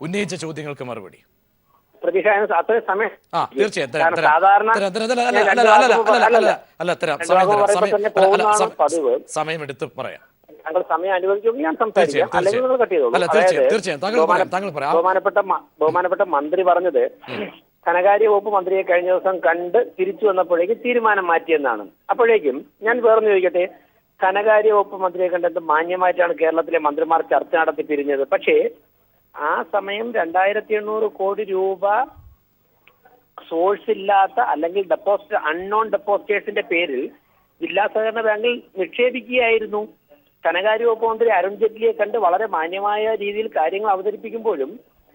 ഉന്നയിച്ച ചോദ്യങ്ങൾക്ക് മറുപടി. സമയമെടുത്ത് പറയാം. താങ്കൾ സമയം അനുവദിക്കുമെങ്കിൽ ഞാൻ സംസാരിക്കാം, അല്ലെങ്കിൽ നിങ്ങൾ കട്ട് ചെയ്തോളൂ. ബഹുമാനപ്പെട്ട മന്ത്രി പറഞ്ഞത് ധനകാര്യ വകുപ്പ് മന്ത്രിയെ കഴിഞ്ഞ ദിവസം കണ്ട് തിരിച്ചു വന്നപ്പോഴേക്കും തീരുമാനം മാറ്റിയെന്നാണ്. അപ്പോഴേക്കും ഞാൻ വേറൊന്ന് ചോദിക്കട്ടെ, ധനകാര്യ വകുപ്പ് മന്ത്രിയെ കണ്ടത് മാന്യമായിട്ടാണ് കേരളത്തിലെ മന്ത്രിമാർ ചർച്ച നടത്തി പിരിഞ്ഞത്. പക്ഷേ ആ സമയം 2800 കോടി രൂപ സോഴ്സ് ഇല്ലാത്ത അല്ലെങ്കിൽ അൺനോൺ ഡെപ്പോസിറ്റേഴ്സിന്റെ പേരിൽ ജില്ലാ സഹകരണ ബാങ്കിൽ നിക്ഷേപിക്കുകയായിരുന്നു. ധനകാര്യ വകുപ്പ് മന്ത്രി അരുൺ ജെയ്റ്റ്ലിയെ കണ്ട് വളരെ മാന്യമായ രീതിയിൽ കാര്യങ്ങൾ അവതരിപ്പിക്കുമ്പോഴും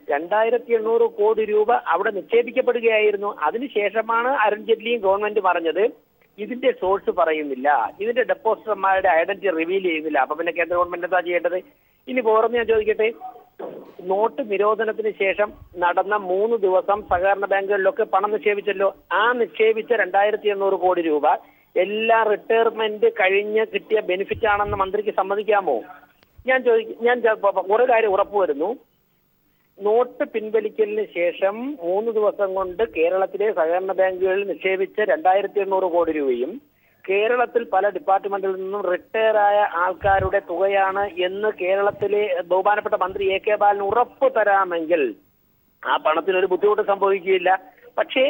2800 കോടി രൂപ അവിടെ നിക്ഷേപിക്കപ്പെടുകയായിരുന്നു. അതിനുശേഷമാണ് അരുൺ ജെയ്റ്റ്ലിയും ഗവൺമെന്റ് പറഞ്ഞത് ഇതിന്റെ സോഴ്സ് പറയുന്നില്ല, ഇതിന്റെ ഡെപ്പോസിറ്റർമാരുടെ ഐഡന്റിറ്റി റിവീൽ ചെയ്യുന്നില്ല. അപ്പൊ പിന്നെ കേന്ദ്ര ഗവൺമെന്റ് എന്താ ചെയ്യേണ്ടത്? ഇനി വേറൊന്ന് ഞാൻ ചോദിക്കട്ടെ, നോട്ട് നിരോധനത്തിന് ശേഷം നടന്ന 3 ദിവസം സഹകരണ ബാങ്കുകളിലൊക്കെ പണം നിക്ഷേപിച്ചല്ലോ. ആ നിക്ഷേപിച്ച 2800 കോടി രൂപ എല്ലാ റിട്ടയർമെന്റ് കഴിഞ്ഞ് കിട്ടിയ ബെനിഫിറ്റ് ആണെന്ന് മന്ത്രിക്ക് സമ്മതിക്കാമോ? ഞാൻ ഒരു കാര്യം ഉറപ്പുവരുന്നു, നോട്ട് പിൻവലിക്കലിന് ശേഷം 3 ദിവസം കൊണ്ട് കേരളത്തിലെ സഹകരണ ബാങ്കുകളിൽ നിക്ഷേപിച്ച 2800 കോടി രൂപയും കേരളത്തിൽ പല ഡിപ്പാർട്ട്മെന്റിൽ നിന്നും റിട്ടയർ ആയ ആൾക്കാരുടെ തുകയാണ് എന്ന് കേരളത്തിലെ ബഹുമാനപ്പെട്ട മന്ത്രി എ കെ ബാലൻ ഉറപ്പ് തരാമെങ്കിൽ ആ പണത്തിനൊരു ബുദ്ധിമുട്ട് സംഭവിക്കുകയില്ല. പക്ഷേ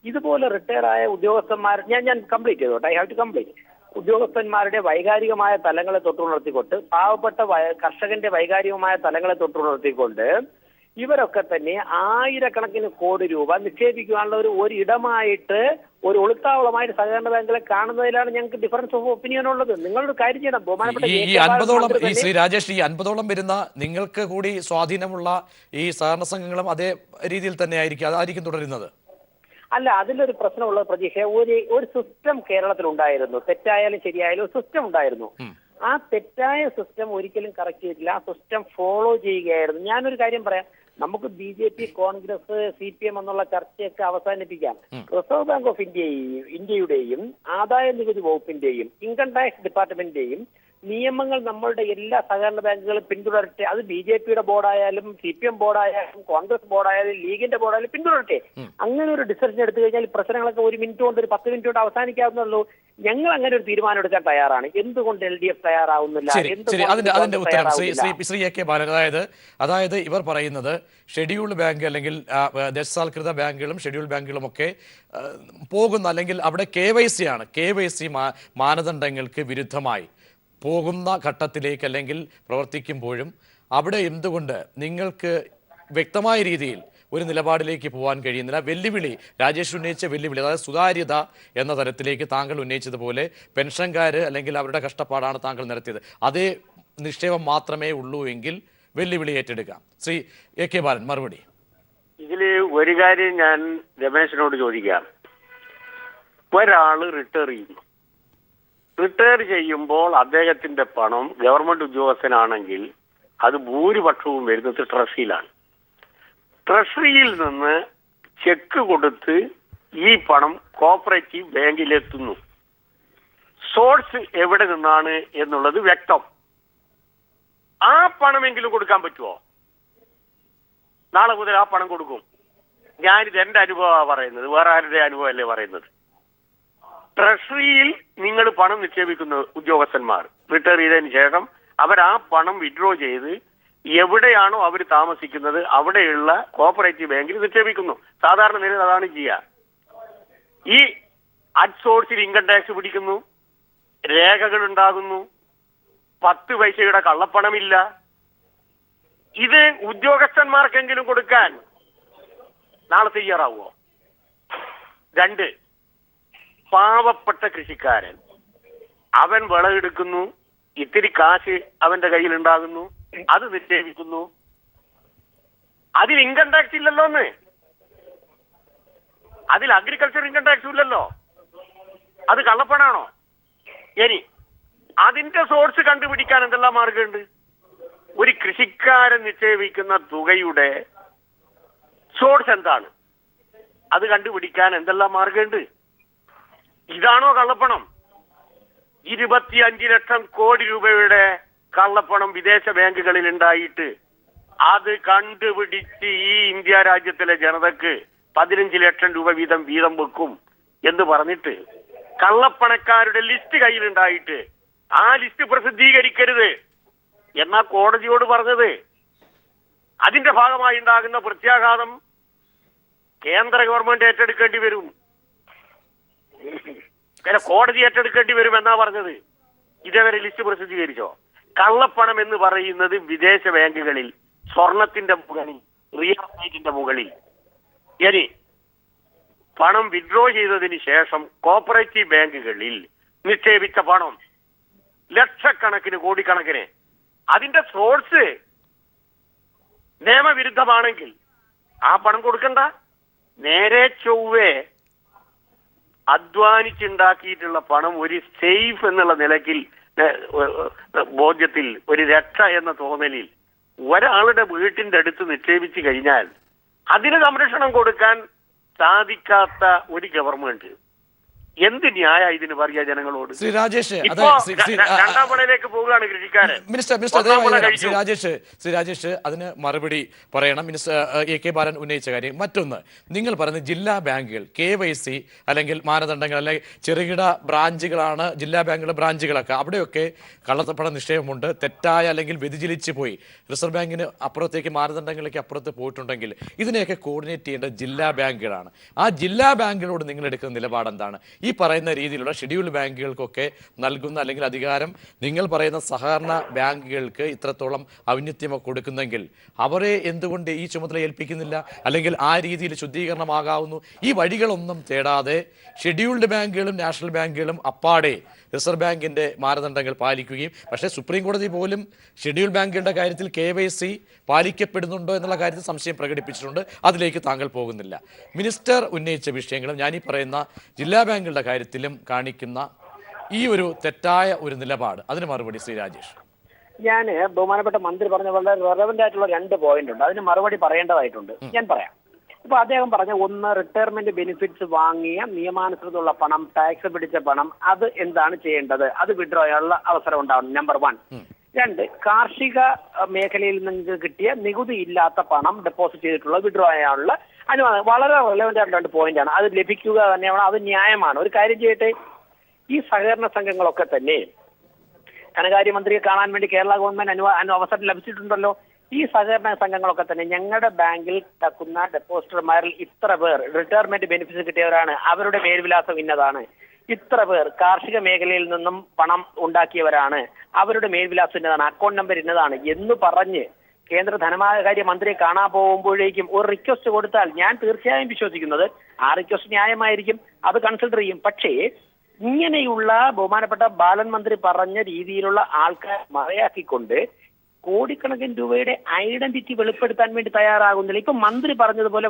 ഇതുപോലെ റിട്ടയർ ആയ ഉദ്യോഗസ്ഥന്മാർ ഞാൻ കംപ്ലീറ്റ് ചെയ്തോട്ടെ, ഐ ഹാവ് ടു കംപ്ലീറ്റ്. ഉദ്യോഗസ്ഥന്മാരുടെ വൈകാരികമായ തലങ്ങളെ തൊട്ടുണർത്തിക്കൊണ്ട്, പാവപ്പെട്ട കർഷകന്റെ വൈകാരികമായ തലങ്ങളെ തൊട്ടുണർത്തിക്കൊണ്ട് ഇവരൊക്കെ തന്നെ ആയിരക്കണക്കിന് കോടി രൂപ നിക്ഷേപിക്കാനുള്ള ഒരു ഇടമായിട്ട്, ഒരു ഒളിത്താവളമായിട്ട് സഹകരണ ബാങ്കുകളെ കാണുന്നതിലാണ് ഞങ്ങൾക്ക് ഡിഫറൻസ് ഓഫ് ഒപ്പീനിയൻ ഉള്ളത്. നിങ്ങളൊരു കാര്യം ചെയ്യണം, ബഹുമാനപ്പെട്ട ഈ 50ഓളം ഈ ശ്രീ രാജേഷ്, ഈ 50ഓളം വരുന്ന നിങ്ങൾക്ക് കൂടി സ്വാധീനമുള്ള ഈ സഹകരണ സംഘങ്ങളും അതേ രീതിയിൽ തന്നെ അതായിരിക്കും തുടരുന്നത്. അല്ല, അതിലൊരു പ്രശ്നമുള്ളത് പ്രതീക്ഷ, ഒരു സിസ്റ്റം കേരളത്തിൽ ഉണ്ടായിരുന്നു. തെറ്റായാലും ശരിയായാലും ഒരു സിസ്റ്റം ഉണ്ടായിരുന്നു. ആ തെറ്റായ സിസ്റ്റം ഒരിക്കലും കറക്റ്റ് ചെയ്തില്ല. ആ സിസ്റ്റം ഫോളോ ചെയ്യുകയായിരുന്നു. ഞാനൊരു കാര്യം പറയാം, നമുക്ക് BJP, കോൺഗ്രസ്, CPM എന്നുള്ള ചർച്ചയൊക്കെ അവസാനിപ്പിക്കാം. റിസർവ് ബാങ്ക് ഓഫ് ഇന്ത്യയുടെയും ആദായ നികുതി വകുപ്പിന്റെയും ഇൻകം ടാക്സ് ഡിപ്പാർട്ട്മെന്റിന്റെയും നിയമങ്ങൾ നമ്മളുടെ എല്ലാ സഹകരണ ബാങ്കുകളും പിന്തുടരട്ടെ. അത് BJPയുടെ ബോർഡായാലും CPM ബോർഡായാലും കോൺഗ്രസ് ബോർഡായാലും ലീഗിന്റെ ബോർഡായാലും പിന്തുടരട്ടെ. അങ്ങനെ ഒരു ഡിസിഷൻ എടുത്തു കഴിഞ്ഞാൽ പ്രശ്നങ്ങളൊക്കെ ഒരു മിനിറ്റ് കൊണ്ട്, ഒരു 10 മിനിറ്റ് കൊണ്ട് അവസാനിക്കാവുന്നുള്ളൂ. ഞങ്ങൾ അങ്ങനെ ഒരു തീരുമാനം എടുക്കാൻ തയ്യാറാണ്. എന്തുകൊണ്ട് LDF തയ്യാറാവുന്നില്ല? അതിന്റെ ഉത്തരം ശ്രീ എ കെ ബാലൻ, അതായത് ഇവർ പറയുന്നത് ഷെഡ്യൂൾഡ് ബാങ്ക് അല്ലെങ്കിൽ ദേശസാൽകൃത ബാങ്കുകളും ഷെഡ്യൂൾഡ് ബാങ്കുകളും ഒക്കെ പോകുന്ന, അല്ലെങ്കിൽ അവിടെ KYC മാനദണ്ഡങ്ങൾക്ക് വിരുദ്ധമായി പോകുന്ന ഘട്ടത്തിലേക്ക് അല്ലെങ്കിൽ പ്രവർത്തിക്കുമ്പോഴും അവിടെ എന്തുകൊണ്ട് നിങ്ങൾക്ക് വ്യക്തമായ രീതിയിൽ ഒരു നിലപാടിലേക്ക് പോകാൻ കഴിയുന്നില്ല? വെല്ലുവിളി, രാജേഷ് ഉന്നയിച്ച വെല്ലുവിളി, അതായത് സുതാര്യത എന്ന തരത്തിലേക്ക് താങ്കൾ ഉന്നയിച്ചതുപോലെ പെൻഷൻകാർ അല്ലെങ്കിൽ അവരുടെ കഷ്ടപ്പാടാണ് താങ്കൾ നിരത്തിയത്. അതേ നിക്ഷേപം മാത്രമേ ഉള്ളൂ എങ്കിൽ വെല്ലുവിളി ഏറ്റെടുക്കാം. ശ്രീ എ കെ ബാലൻ, മറുപടി. ഇതിൽ ഒരു കാര്യം ഞാൻ രമേശിനോട് ചോദിക്കാം. ഒരാള് റിട്ടയർ ചെയ്യുമ്പോൾ അദ്ദേഹത്തിന്റെ പണം ഗവൺമെന്റ് ഉദ്യോഗസ്ഥനാണെങ്കിൽ അത് ഭൂരിപക്ഷവും വരുന്നത് ട്രഷറിയിലാണ്. ട്രഷറിയിൽ നിന്ന് ചെക്ക് കൊടുത്ത് ഈ പണം കോപ്പറേറ്റീവ് ബാങ്കിലെത്തുന്നു. സോഴ്സ് എവിടെ നിന്നാണ് എന്നുള്ളത് വ്യക്തം. ആ പണമെങ്കിലും കൊടുക്കാൻ പറ്റുമോ? നാളെ മുതൽ ആ പണം കൊടുക്കും. ഞാനിത് എന്റെ അനുഭവമാണ് പറയുന്നത്, വേറെ ആരുടെ അനുഭവമല്ലേ പറയുന്നത്. ട്രഷറിയിൽ നിങ്ങൾ പണം നിക്ഷേപിക്കുന്ന ഉദ്യോഗസ്ഥന്മാർ റിട്ടയർ ചെയ്തതിന് ശേഷം അവർ ആ പണം വിഡ്രോ ചെയ്ത് എവിടെയാണോ അവർ താമസിക്കുന്നത് അവിടെയുള്ള കോപ്പറേറ്റീവ് ബാങ്കിൽ നിക്ഷേപിക്കുന്നു. സാധാരണ നിലയിൽ അതാണ് ചെയ്യുക. ഈ അഡ്സോഴ്സിൽ ഇൻകം ടാക്സ് പിടിക്കുന്നു, രേഖകൾ ഉണ്ടാകുന്നു, 10 പൈസയുടെ കള്ളപ്പണമില്ല. ഇത് ഉദ്യോഗസ്ഥന്മാർക്കെങ്കിലും കൊടുക്കാൻ നാളെ തയ്യാറാവുമോ? 2, പാവപ്പെട്ട കൃഷിക്കാരൻ, അവൻ വിളവെടുക്കുന്നു, ഇത്തിരി കാശ് അവന്റെ കയ്യിൽ ഉണ്ടാകുന്നു, അത് നിക്ഷേപിക്കുന്നു. അതിൽ ഇൻകം ടാക്സ് ഇല്ലല്ലോ. അതിൽ അഗ്രികൾച്ചർ ഇൻകം ടാക്സ് ഇല്ലല്ലോ. അത് കള്ളപ്പണാണോ? ഇനി അതിന്റെ സോഴ്സ് കണ്ടുപിടിക്കാൻ എന്തെല്ലാം മാർഗമുണ്ട്? ഒരു കൃഷിക്കാരൻ നിക്ഷേപിക്കുന്ന തുകയുടെ സോഴ്സ് എന്താണ്? അത് കണ്ടുപിടിക്കാൻ എന്തെല്ലാം മാർഗമുണ്ട്? ഇതാണോ കള്ളപ്പണം? 25 ലക്ഷം കോടി രൂപയുടെ കള്ളപ്പണം വിദേശ ബാങ്കുകളിൽ ഉണ്ടായിട്ട് അത് കണ്ടുപിടിച്ച് ഈ ഇന്ത്യ രാജ്യത്തിലെ ജനതക്ക് 15 ലക്ഷം രൂപ വീതം വെക്കും എന്ന് പറഞ്ഞിട്ട് കള്ളപ്പണക്കാരുടെ ലിസ്റ്റ് കയ്യിലുണ്ടായിട്ട് ആ ലിസ്റ്റ് പ്രസിദ്ധീകരിക്കരുത് എന്നാ കോടതിയോട് പറഞ്ഞത്. അതിന്റെ ഭാഗമായി ഉണ്ടാകുന്ന പ്രത്യാഘാതം കേന്ദ്ര ഗവൺമെന്റ് ഏറ്റെടുക്കേണ്ടി വരും, കോടതി ഏറ്റെടുക്കേണ്ടി വരും എന്നാ പറഞ്ഞത്. ഇതേവരെ ലിസ്റ്റ് പ്രസിദ്ധീകരിച്ചോ? കള്ളപ്പണം എന്ന് പറയുന്നത് വിദേശ ബാങ്കുകളിൽ, സ്വർണത്തിന്റെ മുകളിൽ, റിയൽ എസ്റ്റേറ്റിന്റെ മുകളിൽ. ഇനി പണം വിഡ്രോ ചെയ്തതിന് ശേഷം കോപ്പറേറ്റീവ് ബാങ്കുകളിൽ നിക്ഷേപിച്ച പണം ലക്ഷക്കണക്കിന് കോടിക്കണക്കിന്, അതിന്റെ സോഴ്സ് നിയമവിരുദ്ധമാണെങ്കിൽ ആ പണം കൊടുക്കണ്ട. നേരെ ചൊവ്വേ അധ്വാനിച്ചുണ്ടാക്കിയിട്ടുള്ള പണം ഒരു സേഫ് എന്നുള്ള നിലയ്ക്ക് ബോധ്യത്തിൽ, ഒരു രക്ഷ എന്ന തോന്നലിൽ ഒരാളുടെ വീട്ടിന്റെ അടുത്ത് നിക്ഷേപിച്ചു കഴിഞ്ഞാൽ അതിന് സംരക്ഷണം കൊടുക്കാൻ സാധിക്കാത്ത ഒരു ഗവൺമെന്റ് എന്ത് ന്യായ ഇതിന് പറയാ ജനങ്ങളോട്? ശ്രീ രാജേഷ് ഇപ്പോ രണ്ടാം വിളയിലേക്ക് പോവുകയാണ് കൃഷിക്കാരൻ. മിനിസ്റ്റർ ഒന്നാം വിള ശ്രീ രാജേഷ് അതിന് മറുപടി പറയണം. മിനിസ്റ്റർ AK ബാലൻ ഉന്നയിച്ച കാര്യം. മറ്റൊന്ന്, നിങ്ങൾ പറയുന്നത് ജില്ലാ ബാങ്കുകൾ KYC അല്ലെങ്കിൽ മാനദണ്ഡങ്ങൾ അല്ലെങ്കിൽ ചെറുകിട ബ്രാഞ്ചുകളാണ് ജില്ലാ ബാങ്കുകളുടെ ബ്രാഞ്ചുകളൊക്കെ, അവിടെയൊക്കെ കള്ളപ്പണ നിക്ഷേപമുണ്ട്, തെറ്റായ അല്ലെങ്കിൽ വ്യതിചലിച്ച് പോയി റിസർവ് ബാങ്കിന് അപ്പുറത്തേക്ക് മാനദണ്ഡങ്ങളിലേക്ക് അപ്പുറത്ത് പോയിട്ടുണ്ടെങ്കിൽ ഇതിനെയൊക്കെ കോർഡിനേറ്റ് ചെയ്യേണ്ടത് ജില്ലാ ബാങ്കുകളാണ്. ആ ജില്ലാ ബാങ്കുകളോട് നിങ്ങൾ എടുക്കുന്ന നിലപാട് എന്താണ്? ഈ പറയുന്ന രീതിയിലുള്ള ഷെഡ്യൂൾഡ് ബാങ്കുകൾക്കൊക്കെ നൽകുന്ന അല്ലെങ്കിൽ അധികാരം നിങ്ങൾ പറയുന്ന സഹകരണ ബാങ്കുകൾക്ക് ഇത്രത്തോളം ഔന്നത്യമൊക്കെ കൊടുക്കുന്നെങ്കിൽ അവരെ എന്തുകൊണ്ട് ഈ ചുമതല ഏൽപ്പിക്കുന്നില്ല? അല്ലെങ്കിൽ ആ രീതിയിൽ ശുദ്ധീകരണമാകാവുന്നു. ഈ വഴികളൊന്നും തേടാതെ ഷെഡ്യൂൾഡ് ബാങ്കുകളും നാഷണൽ ബാങ്കുകളും അപ്പാടെ റിസർവ് ബാങ്കിന്റെ മാനദണ്ഡങ്ങൾ പാലിക്കുകയും, പക്ഷേ സുപ്രീം കോടതി പോലും ഷെഡ്യൂൾ ബാങ്കുകളുടെ കാര്യത്തിൽ KYC പാലിക്കപ്പെടുന്നുണ്ടോ എന്നുള്ള കാര്യത്തിൽ സംശയം പ്രകടിപ്പിച്ചിട്ടുണ്ട്. അതിലേക്ക് താങ്കൾ പോകുന്നില്ല. മിനിസ്റ്റർ ഉന്നയിച്ച വിഷയങ്ങളും ഞാൻ ഈ പറയുന്ന ജില്ലാ ബാങ്കുകളുടെ കാര്യത്തിലും കാണിക്കുന്ന ഈ ഒരു തെറ്റായ ഒരു നിലപാട്, അതിന് മറുപടി ശ്രീ രാജേഷ്. ഞാൻ ബഹുമാനപ്പെട്ട മന്ത്രി പറഞ്ഞ വളരെ റെലവന്റ് ആയിട്ടുള്ള 2 പോയിന്റ് ഉണ്ട്, അതിന് മറുപടി പറയേണ്ടതായിട്ടുണ്ട്. ഞാൻ പറയാം. ഇപ്പൊ അദ്ദേഹം പറഞ്ഞ ഒന്ന്, റിട്ടയർമെന്റ് ബെനിഫിറ്റ്സ് വാങ്ങിയ നിയമാനുസൃതമുള്ള പണം, ടാക്സ് പിടിച്ച പണം, അത് എന്താണ് ചെയ്യേണ്ടത്? അത് വിഡ്രോ ചെയ്യാനുള്ള അവസരം ഉണ്ടാവണം, നമ്പർ 1. 2, കാർഷിക മേഖലയിൽ നിന്ന് കിട്ടിയ നികുതി ഇല്ലാത്ത പണം ഡെപ്പോസിറ്റ് ചെയ്തിട്ടുള്ള വിഡ്രോ ചെയ്യാനുള്ള അനുവാദം. വളരെ റെലവന്റ് ആയിട്ടുള്ള 2 പോയിന്റാണ്. അത് ലഭിക്കുക തന്നെയാണ്, അത് ന്യായമാണ്. ഒരു കാര്യം ചെയ്യട്ടെ, ഈ സഹകരണ സംഘങ്ങളൊക്കെ തന്നെ ധനകാര്യമന്ത്രിയെ കാണാൻ വേണ്ടി കേരള ഗവൺമെന്റ് അവസരം ലഭിച്ചിട്ടുണ്ടല്ലോ. ഈ സഹകരണ സംഘങ്ങളൊക്കെ തന്നെ ഞങ്ങളുടെ ബാങ്കിൽ തക്കുന്ന ഡെപ്പോസിറ്റർമാരിൽ ഇത്ര പേർ റിട്ടയർമെന്റ് ബെനിഫിറ്റ്സ് കിട്ടിയവരാണ്, അവരുടെ മേൽവിലാസം ഇന്നതാണ്, ഇത്ര പേർ കാർഷിക മേഖലയിൽ നിന്നും പണം ഉണ്ടാക്കിയവരാണ്, അവരുടെ മേൽവിലാസം ഇന്നതാണ്, അക്കൗണ്ട് നമ്പർ ഇന്നതാണ് എന്ന് പറഞ്ഞ് കേന്ദ്ര ധനകാര്യ മന്ത്രിയെ കാണാൻ പോകുമ്പോഴേക്കും ഒരു റിക്വസ്റ്റ് കൊടുത്താൽ ഞാൻ തീർച്ചയായും വിശ്വസിക്കുന്നത് ആ റിക്വസ്റ്റ് ന്യായമായിരിക്കും, അത് കൺസിഡർ ചെയ്യും. പക്ഷേ ഇങ്ങനെയുള്ള ബഹുമാനപ്പെട്ട ബാലൻ മന്ത്രി പറഞ്ഞ രീതിയിലുള്ള ആൾക്കാർ മറയാക്കിക്കൊണ്ട് കോടിക്കണക്കിന് രൂപയുടെ ഐഡന്റിറ്റി വെളിപ്പെടുത്താൻ വേണ്ടി തയ്യാറാകുന്നില്ല. ഇപ്പൊ മന്ത്രി പറഞ്ഞതുപോലെ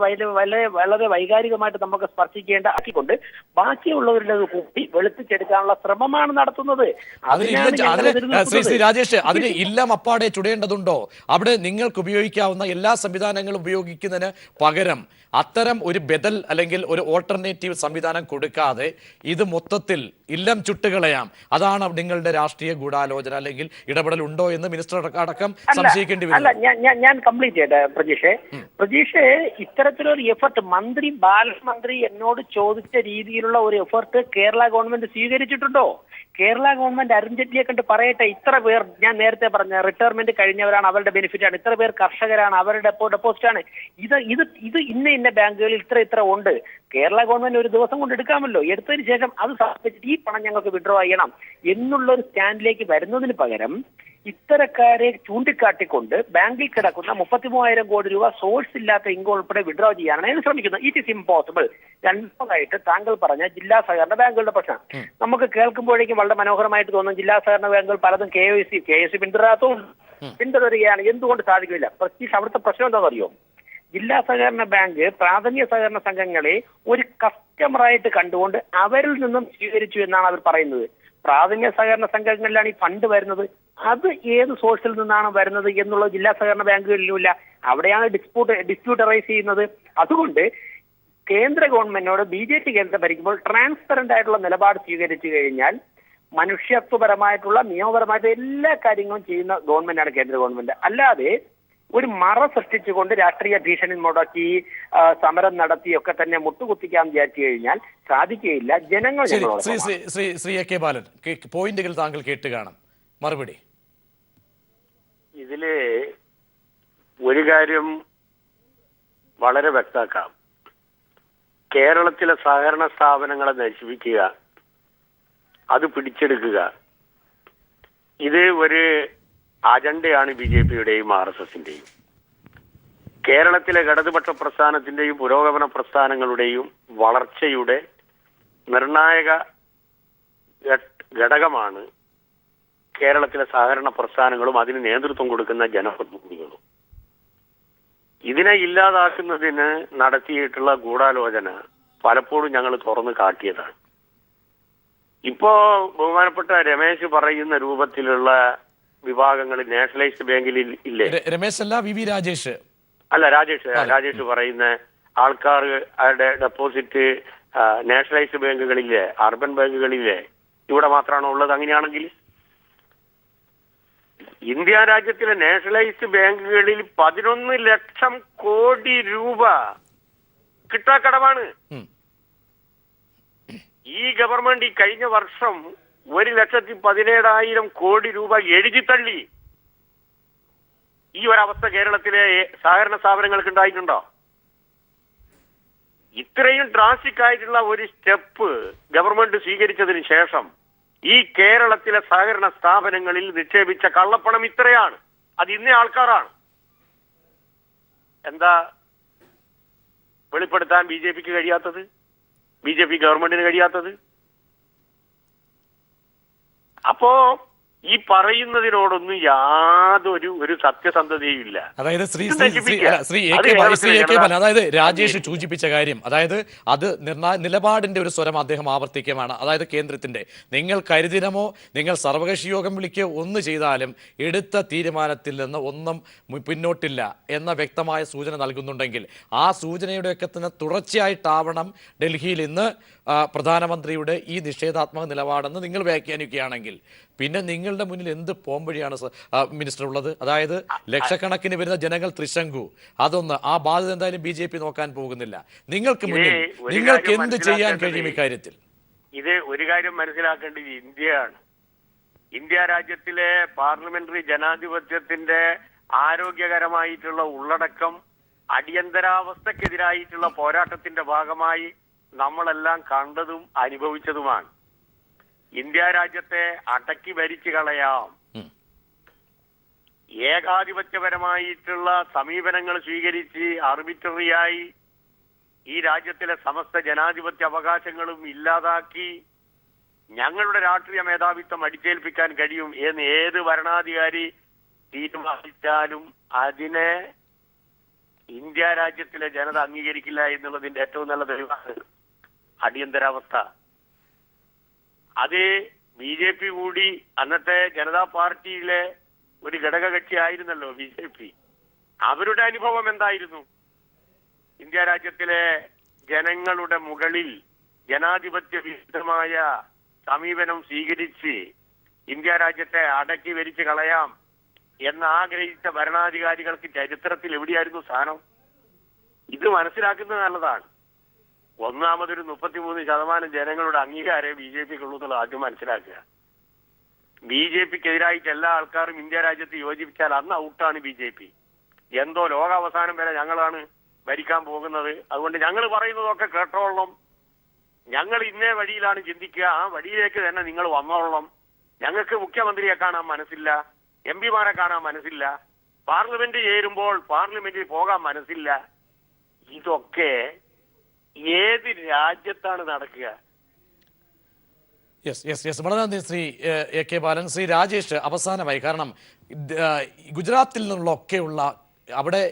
വളരെ വൈകാരികമായിട്ട് നമുക്ക് സ്പർശിക്കേണ്ട ആക്കിക്കൊണ്ട് ബാക്കിയുള്ളവരുടെ കൂട്ടി വെളുപ്പിച്ചെടുക്കാനുള്ള ശ്രമമാണ് നടത്തുന്നത്. ശ്രീ രാജേഷ്, അതിന് ഇല്ലം അപ്പാടെ ചുടേണ്ടതുണ്ടോ? അവിടെ നിങ്ങൾക്ക് ഉപയോഗിക്കാവുന്ന എല്ലാ സംവിധാനങ്ങളും ഉപയോഗിക്കുന്നതിന് പകരം അത്തരം ഒരു ബദൽ അല്ലെങ്കിൽ ഒരു ഓൾട്ടർനേറ്റീവ് സംവിധാനം കൊടുക്കാതെ ഇത് മൊത്തത്തിൽ ഇല്ലം ചുട്ടുകളയാം, അതാണ് നിങ്ങളുടെ രാഷ്ട്രീയ ഗൂഢാലോചന അല്ലെങ്കിൽ ഇടപെടൽ ഉണ്ടോ എന്ന് മിനിസ്റ്റർ അടക്കം സംശയിക്കേണ്ടി വരും. അല്ല, ഞാൻ കംപ്ലീറ്റ് ചെയ്യട്ടെ പ്രജീഷ്. ഇത്തരത്തിലൊരു എഫർട്ട് ബാലൻ മന്ത്രി എന്നോട് ചോദിച്ച രീതിയിലുള്ള ഒരു എഫർട്ട് കേരള ഗവൺമെന്റ് സ്വീകരിച്ചിട്ടുണ്ടോ? കേരള ഗവൺമെന്റ് അരുൺ ജെയ്റ്റ്ലിയെ കണ്ട് പറയട്ടെ, ഇത്ര പേർ, ഞാൻ നേരത്തെ പറഞ്ഞ റിട്ടയർമെന്റ് കഴിഞ്ഞവരാണ്, അവരുടെ ബെനിഫിറ്റ് ആണ്, ഇത്ര പേർ കർഷകരാണ്, അവരുടെ ഡെപ്പോസിറ്റ് ആണ്, ഇത് ഇന്ന ബാങ്കുകളിൽ ഇത്ര ഉണ്ട്. കേരള ഗവൺമെന്റ് ഒരു ദിവസം കൊണ്ട് എടുക്കാമല്ലോ. എടുത്തതിന് ശേഷം അത് സമർപ്പിച്ചിട്ട് ഈ പണം ഞങ്ങൾക്ക് വിഡ്രോ ചെയ്യണം എന്നുള്ള ഒരു സ്റ്റാൻഡിലേക്ക് വരുന്നതിന് പകരം ഇത്തരക്കാരെ ചൂണ്ടിക്കാട്ടിക്കൊണ്ട് ബാങ്കിൽ കിടക്കുന്ന 33,000 കോടി രൂപ സോഴ്സ് ഇല്ലാത്ത ഇൻകം ഉൾപ്പെടെ വിഡ്രോ ചെയ്യാനാണ് ഞാൻ ശ്രമിക്കുന്നത്. It is impossible. രണ്ടാമതായിട്ട് താങ്കൾ പറഞ്ഞ ജില്ലാ സഹകരണ ബാങ്കുകളുടെ പ്രശ്നം നമുക്ക് കേൾക്കുമ്പോഴേക്കും വളരെ മനോഹരമായിട്ട് തോന്നും. ജില്ലാ സഹകരണ ബാങ്കുകൾ പലതും KYC പിന്തുടരുകയാണ്. എന്തുകൊണ്ട് സാധിക്കില്ല? പ്രത്യേകിച്ച് അവിടുത്തെ പ്രശ്നം എന്താണെന്ന് അറിയോ? ജില്ലാ സഹകരണ ബാങ്ക് പ്രാഥമിക സഹകരണ സംഘങ്ങളെ ഒരു കസ്റ്റമറായിട്ട് കണ്ടുകൊണ്ട് അവരിൽ നിന്നും സ്വീകരിച്ചു എന്നാണ് അവർ പറയുന്നത്. പ്രാഥമിക സഹകരണ സംഘങ്ങളിലാണ് ഈ ഫണ്ട് വരുന്നത്. അത് ഏത് സോഴ്സിൽ നിന്നാണ് വരുന്നത് എന്നുള്ളത് ജില്ലാ സഹകരണ ബാങ്കുകളിലുമില്ല. അവിടെയാണ് ഡിസ്പ്യൂട്ട് റൈസ് ചെയ്യുന്നത്. അതുകൊണ്ട് കേന്ദ്ര ഗവൺമെന്റിനോട് BJP കേന്ദ്രം ഭരിക്കുമ്പോൾ ട്രാൻസ്പെറന്റ് ആയിട്ടുള്ള നിലപാട് സ്വീകരിച്ചു കഴിഞ്ഞാൽ മനുഷ്യത്വപരമായിട്ടുള്ള നിയമപരമായിട്ടുള്ള എല്ലാ കാര്യങ്ങളും ചെയ്യുന്ന ഗവൺമെന്റാണ് കേന്ദ്ര ഗവൺമെന്റ്. അല്ലാതെ ഒരു മറ സൃഷ്ടിച്ചുകൊണ്ട് രാഷ്ട്രീയ ഭീഷണി മുടക്കി സമരം നടത്തിയൊക്കെ തന്നെ മുട്ടുകുത്തിക്കാൻ വിചാരിച്ചു കഴിഞ്ഞാൽ സാധിക്കുകയില്ല. ജനങ്ങൾ ശ്രീ AK ബാലൻ, പോയിന്റുകൾ താങ്കൾ കേട്ട് കാണാം, മറുപടി. ഇതില് ഒരു കാര്യം വളരെ വ്യക്തമാക്കാം. കേരളത്തിലെ സഹകരണ സ്ഥാപനങ്ങളെ നശിപ്പിക്കുക, അത് പിടിച്ചെടുക്കുക, ഇത് ഒരു അജണ്ടയാണ് BJPയുടെയും RSSന്റെയും. കേരളത്തിലെ ഇടതുപക്ഷ പ്രസ്ഥാനത്തിന്റെയും പുരോഗമന പ്രസ്ഥാനങ്ങളുടെയും വളർച്ചയുടെ നിർണായക ഘടകമാണ് കേരളത്തിലെ സഹകരണ പ്രസ്ഥാനങ്ങളും അതിന് നേതൃത്വം കൊടുക്കുന്ന ജനപ്രതിനിധികളും. ഇതിനെ ഇല്ലാതാക്കുന്നതിന് നടത്തിയിട്ടുള്ള ഗൂഢാലോചന പലപ്പോഴും ഞങ്ങൾ തുറന്നു കാട്ടിയതാണ്. ഇപ്പോ ബഹുമാനപ്പെട്ട രമേശ് പറയുന്ന രൂപത്തിലുള്ള വിഭാഗങ്ങൾ നാഷണലൈസ്ഡ് ബാങ്കിൽ ഇല്ലേ? രമേശ് അല്ല, VV രാജേഷ്. അല്ല, രാജേഷ് പറയുന്ന ആൾക്കാർ അവരുടെ ഡെപ്പോസിറ്റ് നാഷണലൈസ്ഡ് ബാങ്കുകളിലെ, അർബൻ ബാങ്കുകളിലെ ഇവിടെ മാത്രമാണോ ഉള്ളത്? അങ്ങനെയാണെങ്കിൽ ഇന്ത്യ രാജ്യത്തിലെ നാഷണലൈസ്ഡ് ബാങ്കുകളിൽ 11 ലക്ഷം കോടി രൂപ കിട്ടാക്കടമാണ്. ഈ ഗവൺമെന്റ് ഈ കഴിഞ്ഞ വർഷം 1,17,000 കോടി രൂപ എഴുതിത്തള്ളി. ഈ ഒരവസ്ഥ കേരളത്തിലെ സഹകരണ സ്ഥാപനങ്ങൾക്ക് ഉണ്ടായിട്ടുണ്ടോ? ഇത്രയും ഡ്രാസ്റ്റിക് ആയിട്ടുള്ള ഒരു സ്റ്റെപ്പ് ഗവൺമെന്റ് സ്വീകരിച്ചതിന് ശേഷം ഈ കേരളത്തിലെ സഹകരണ സ്ഥാപനങ്ങളിൽ നിക്ഷേപിച്ച കള്ളപ്പണം ഇത്രയാണ്. അത് ഇന്ന ആൾക്കാരാണ്. എന്താ വെളിപ്പെടുത്താൻ ബി.ജെ.പിക്ക് കഴിയാത്തത്? ബി.ജെ.പി ഗവൺമെന്റിന് കഴിയാത്തത്? അപ്പോ ഈ പറയുന്നതിനോടൊന്നും യാതൊരു സത്യസന്ധതയും ഇല്ല. അതായത് അതായത് രാജേഷ് സൂചിപ്പിച്ച കാര്യം, അതായത് അത് നിലപാടിന്റെ ഒരു സ്വരം അദ്ദേഹം ആവർത്തിക്കുകയാണ്. അതായത് കേന്ദ്രത്തിന്റെ നിങ്ങൾ കരുതിനമോ നിങ്ങൾ സർവകക്ഷി യോഗം വിളിക്കുകയോ ഒന്ന് ചെയ്താലും എടുത്ത തീരുമാനത്തിൽ നിന്ന് ഒന്നും പിന്നോട്ടില്ല എന്ന വ്യക്തമായ സൂചന നൽകുന്നുണ്ടെങ്കിൽ ആ സൂചനയുടെയൊക്കെ തന്നെ തുടർച്ചയായിട്ടാവണം ഡൽഹിയിൽ ഇന്ന് പ്രധാനമന്ത്രിയുടെ ഈ നിഷേധാത്മക നിലപാടെന്ന് നിങ്ങൾ വ്യാഖ്യാനിക്കുകയാണെങ്കിൽ പിന്നെ നിങ്ങളുടെ മുന്നിൽ എന്ത് പോംവഴിയാണ് മിനിസ്റ്റർ ഉള്ളത്? അതായത് ലക്ഷക്കണക്കിന് വരുന്ന ജനങ്ങൾ ത്രിശങ്കു, അതൊന്ന് ആ ബാധ്യത എന്തായാലും ബി.ജെ.പി നോക്കാൻ പോകുന്നില്ല. നിങ്ങൾക്ക് മുന്നിൽ നിങ്ങൾക്ക് എന്ത് ചെയ്യാൻ കഴിയും ഇക്കാര്യത്തിൽ? ഇത് ഒരു കാര്യം മനസ്സിലാക്കേണ്ടത് ഇന്ത്യയാണ്. ഇന്ത്യ രാജ്യത്തിലെ പാർലമെന്ററി ജനാധിപത്യത്തിന്റെ ആരോഗ്യകരമായിട്ടുള്ള ഉള്ളടക്കം അടിയന്തരാവസ്ഥക്കെതിരായിട്ടുള്ള പോരാട്ടത്തിന്റെ ഭാഗമായി നമ്മളെല്ലാം കണ്ടതും അനുഭവിച്ചതുമാണ്. ഇന്ത്യ രാജ്യത്തെ അടക്കി ഭരിച്ചു കളയാം, ഏകാധിപത്യപരമായിട്ടുള്ള സമീപനങ്ങൾ സ്വീകരിച്ച് ആർബിട്രറിയായി ഈ രാജ്യത്തിലെ സമസ്ത ജനാധിപത്യ അവകാശങ്ങളും ഇല്ലാതാക്കി ഞങ്ങളുടെ രാഷ്ട്രീയ മേധാവിത്വം അടിച്ചേൽപ്പിക്കാൻ കഴിയും എന്ന് ഏത് ഭരണാധികാരി തീരുമാനിച്ചാലും അതിനെ ഇന്ത്യ രാജ്യത്തിലെ ജനത അംഗീകരിക്കില്ല എന്നുള്ളതിന്റെ ഏറ്റവും നല്ല തെളിവാണ് അടിയന്തരാവസ്ഥ. അത് ബി.ജെ.പി കൂടി അന്നത്തെ ജനതാ പാർട്ടിയിലെ ഒരു ഘടകകക്ഷി ആയിരുന്നല്ലോ ബി.ജെ.പി. അവരുടെ അനുഭവം എന്തായിരുന്നു? ഇന്ത്യ രാജ്യത്തിലെ ജനങ്ങളുടെ മുകളിൽ ജനാധിപത്യ വിരുദ്ധമായ സമീപനം സ്വീകരിച്ച് ഇന്ത്യ രാജ്യത്തെ അടക്കി ഭരിച്ചു കളയാം എന്ന് ആഗ്രഹിച്ച ഭരണാധികാരികൾക്ക് ചരിത്രത്തിൽ എവിടെയായിരുന്നു സ്ഥാനം? ഇത് മനസ്സിലാക്കുന്നത് നല്ലതാണ്. ഒന്നാമതൊരു 33% ജനങ്ങളുടെ അംഗീകാരം ബി.ജെ.പിക്കുള്ളൂ എന്നുള്ളത് ആദ്യം മനസ്സിലാക്കുക. ബി.ജെ.പിക്കെതിരായിട്ട് എല്ലാ ആൾക്കാരും ഇന്ത്യ രാജ്യത്ത് യോജിപ്പിച്ചാൽ അന്ന് ഔട്ടാണ് ബി.ജെ.പി. എന്തോ ലോകാവസാനം വരെ ഞങ്ങളാണ് ഭരിക്കാൻ പോകുന്നത്, അതുകൊണ്ട് ഞങ്ങൾ പറയുന്നതൊക്കെ കേട്ടോളണം, ഞങ്ങൾ ഇന്നേ വഴിയിലാണ് ചിന്തിക്കുക, ആ വഴിയിലേക്ക് തന്നെ നിങ്ങൾ വന്നോളണം, ഞങ്ങൾക്ക് മുഖ്യമന്ത്രിയെ കാണാൻ മനസ്സില്ല, എം.പിമാരെ കാണാൻ മനസ്സില്ല, പാർലമെന്റ് ചേരുമ്പോൾ പാർലമെന്റിൽ പോകാൻ മനസ്സില്ല. ഇതൊക്കെ ഏത് രാജ്യത്താണ് നടക്കുക? വളരെ നന്ദി ശ്രീ എ.കെ. ബാലൻ. ശ്രീ രാജേഷ്, അവസാനമായി, കാരണം ഗുജറാത്തിൽ നിന്നുള്ളൊക്കെയുള്ള അവിടെ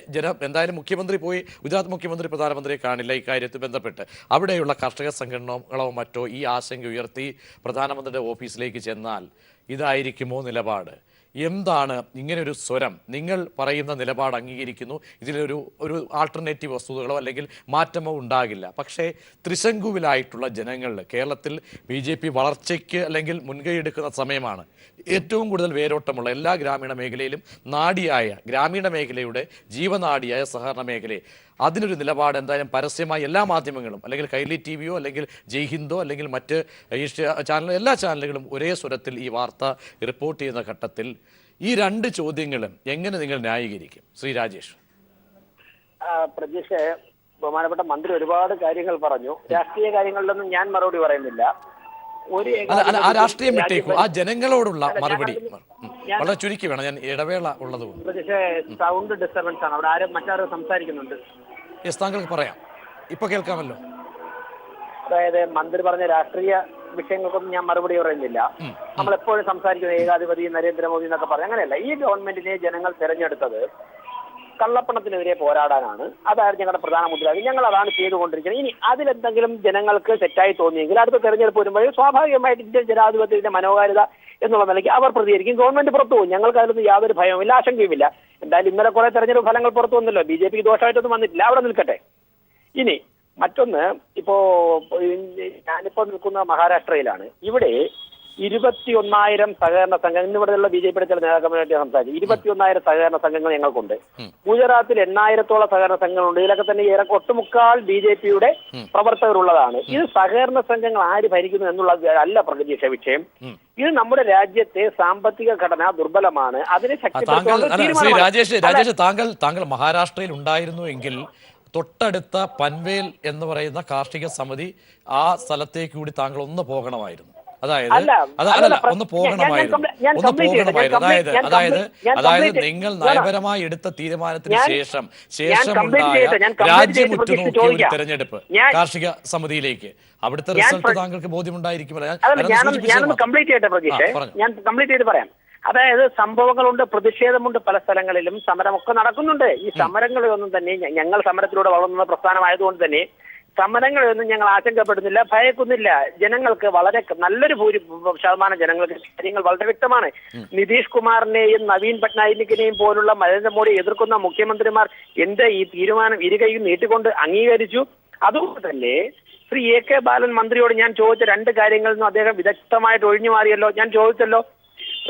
എന്തായാലും മുഖ്യമന്ത്രി പോയി, ഗുജറാത്ത് മുഖ്യമന്ത്രി പ്രധാനമന്ത്രിയെ കാണില്ല ഇക്കാര്യത്തിൽ ബന്ധപ്പെട്ട്. അവിടെയുള്ള കർഷക സംഘടനകളോ മറ്റോ ഈ ആശങ്ക ഉയർത്തി പ്രധാനമന്ത്രിയുടെ ഓഫീസിലേക്ക് ചെന്നാൽ ഇതായിരിക്കുമോ നിലപാട്? എന്താണ് ഇങ്ങനൊരു സ്വരം? നിങ്ങൾ പറയുന്ന നിലപാട് അംഗീകരിക്കുന്നു, ഇതിലൊരു ആൾട്ടർനേറ്റീവ് വസ്തുതകളോ അല്ലെങ്കിൽ മാറ്റമോ ഉണ്ടാകില്ല. പക്ഷേ ത്രിശങ്കുവിലായിട്ടുള്ള ജനങ്ങൾ കേരളത്തിൽ ബി.ജെ.പി വളർച്ചയ്ക്ക് അല്ലെങ്കിൽ മുൻകൈ എടുക്കുന്ന സമയമാണ്. ഏറ്റവും കൂടുതൽ വേരോട്ടമുള്ള എല്ലാ ഗ്രാമീണ മേഖലയിലും ഗ്രാമീണ മേഖലയുടെ ജീവനാഡിയായ സഹകരണ മേഖലയെ അതിനൊരു നിലപാട് എന്തായാലും പരസ്യമായി എല്ലാ മാധ്യമങ്ങളും അല്ലെങ്കിൽ കൈരളി ടി.വിയോ അല്ലെങ്കിൽ ജയ് ഹിന്ദോ അല്ലെങ്കിൽ മറ്റ് ചാനൽ എല്ലാ ചാനലുകളും ഒരേ സ്വരത്തിൽ ഈ വാർത്ത റിപ്പോർട്ട് ചെയ്യുന്ന ഘട്ടത്തിൽ ഈ രണ്ട് ചോദ്യങ്ങളും എങ്ങനെ നിങ്ങൾ ന്യായീകരിക്കും ശ്രീ രാജേഷ്? പ്രതീക്ഷ, ബഹുമാനപ്പെട്ട മന്ത്രി ഒരുപാട് കാര്യങ്ങൾ പറഞ്ഞു. രാഷ്ട്രീയ കാര്യങ്ങളിലൊന്നും ഞാൻ മറുപടി പറയുന്നില്ല. ആ രാഷ്ട്രീയം വിട്ടേക്കൂ, ആ ജനങ്ങളോടുള്ള മറുപടി വളരെ ചുരുക്കി വേണം, ഞാൻ ഇടവേള ഉള്ളതുകൊണ്ട്. പ്രതീക്ഷ, സൗണ്ട് ഡിസ്റ്റർബൻസ് ആണ്, അവിടെ മറ്റാരും സംസാരിക്കുന്നുണ്ട്. താങ്കൾക്ക് പറയാം, ഇപ്പൊ കേൾക്കാമല്ലോ. അതായത് മന്ത്രി പറഞ്ഞ രാഷ്ട്രീയ വിഷയങ്ങൾക്കൊന്നും ഞാൻ മറുപടി പറയുന്നില്ല. നമ്മളെപ്പോഴും സംസാരിക്കുന്നത് ഏകാധിപതി നരേന്ദ്രമോദി എന്നൊക്കെ പറഞ്ഞു. അങ്ങനെയല്ല, ഈ ഗവൺമെന്റിനെ ജനങ്ങൾ തെരഞ്ഞെടുത്തത് കള്ളപ്പണത്തിനെതിരെ പോരാടാനാണ്. അതായിരുന്നു ഞങ്ങളുടെ പ്രധാന മുദ്രാവാക്യം. ഞങ്ങൾ അതാണ് ചെയ്തുകൊണ്ടിരിക്കുന്നത്. ഇനി അതിലെന്തെങ്കിലും ജനങ്ങൾക്ക് തെറ്റായി തോന്നിയെങ്കിൽ അടുത്ത തെരഞ്ഞെടുപ്പ് വരുമ്പോഴും സ്വാഭാവികമായിട്ട് ഇന്ത്യൻ ജനാധിപത്യത്തിന്റെ മനോഹാരിത എന്നുള്ള നിലയ്ക്ക് അവർ പ്രതികരിക്കും. ഗവൺമെന്റ് പുറത്തു പോകും. ഞങ്ങൾക്ക് അതിലൊന്നും യാതൊരു ഭയവുമില്ല, ആശങ്കയുമില്ല. എന്തായാലും ഇന്നലെ കുറെ തെരഞ്ഞെടുപ്പ് ഫലങ്ങൾ പുറത്തു വന്നല്ലോ. ബി.ജെ.പിക്ക് ദോഷമായിട്ടൊന്നും വന്നിട്ടില്ല, അവിടെ നിൽക്കട്ടെ. ഇനി മറ്റൊന്ന്, ഇപ്പോ ഞാനിപ്പോ നിൽക്കുന്ന മഹാരാഷ്ട്രയിലാണ്. ഇവിടെ 21,000 സഹകരണ സംഘങ്ങൾ, ഇന്നിവിടെയുള്ള BJP-യുടെ ചില നേതാക്കന്മാരായിട്ട് സംസാരിച്ചു. 21,000 സഹകരണ സംഘങ്ങൾ ഞങ്ങൾക്കുണ്ട്. ഗുജറാത്തിൽ 8,000-ഓളം സഹകരണ സംഘങ്ങളുണ്ട്. ഇതിലൊക്കെ തന്നെ ഒട്ടുമുക്കാൽ BJP-യുടെ പ്രവർത്തകരുള്ളതാണ്. ഇത് സഹകരണ സംഘങ്ങൾ ആര് ഭരിക്കുന്നു എന്നുള്ളത് അല്ല പ്രതീക്ഷ വിഷയം. ഇത് നമ്മുടെ രാജ്യത്തെ സാമ്പത്തിക ഘടന ദുർബലമാണ്. അതിനെ ശ്രീ രാജേഷ്, താങ്കൾ മഹാരാഷ്ട്രയിൽ ഉണ്ടായിരുന്നു എങ്കിൽ തൊട്ടടുത്ത പൻവേൽ എന്ന് പറയുന്ന കാർഷിക സമിതി, ആ സ്ഥലത്തേക്ക് കൂടി താങ്കൾ ഒന്ന് പോകണമായിരുന്നു. ഒന്ന് പോകണമായിരുന്നു. അതായത് നിങ്ങൾ നയപരമായി എടുത്ത തീരുമാനത്തിന് ശേഷമുണ്ടായ രാജ്യം ഉറ്റുനോക്കിയ ഒരു തെരഞ്ഞെടുപ്പ് കാർഷിക സമിതിയിലേക്ക്, അവിടുത്തെ റിസൾട്ട് താങ്കൾക്ക് ബോധ്യമുണ്ടായിരിക്കുമല്ലോ. ഞാനൊന്ന് കംപ്ലീറ്റ് ചെയ്യട്ടെ പ്രതീക്ഷ, ഞാൻ കംപ്ലീറ്റ് ചെയ്ത് പറയാം. അതായത് സംഭവങ്ങളുണ്ട്, പ്രതിഷേധമുണ്ട്, പല സ്ഥലങ്ങളിലും സമരമൊക്കെ നടക്കുന്നുണ്ട്. ഈ സമരങ്ങളൊന്നും തന്നെ, ഞങ്ങൾ സമരത്തിലൂടെ വളർന്ന പ്രസ്ഥാനമായതുകൊണ്ട് തന്നെ സമരങ്ങളൊന്നും ഞങ്ങൾ ആശങ്കപ്പെടുന്നില്ല, ഭയക്കുന്നില്ല. ജനങ്ങൾക്ക് വളരെ നല്ലൊരു ശതമാനം ജനങ്ങൾക്ക് കാര്യങ്ങൾ വളരെ വ്യക്തമാണ്. നിതീഷ് കുമാറിനെയും നവീൻ പട്നായിക്കിനെയും പോലുള്ള നരേന്ദ്രമോദി എതിർക്കുന്ന മുഖ്യമന്ത്രിമാർ എന്റെ ഈ തീരുമാനം ഇരുകൈയും നീട്ടിക്കൊണ്ട് അംഗീകരിച്ചു. അതുകൊണ്ട് തന്നെ ശ്രീ AK ബാലൻ മന്ത്രിയോട് ഞാൻ ചോദിച്ച 2 കാര്യങ്ങളിൽ നിന്നും അദ്ദേഹം വിദഗ്ധമായിട്ട് ഒഴിഞ്ഞു മാറിയല്ലോ. ഞാൻ ചോദിച്ചല്ലോ,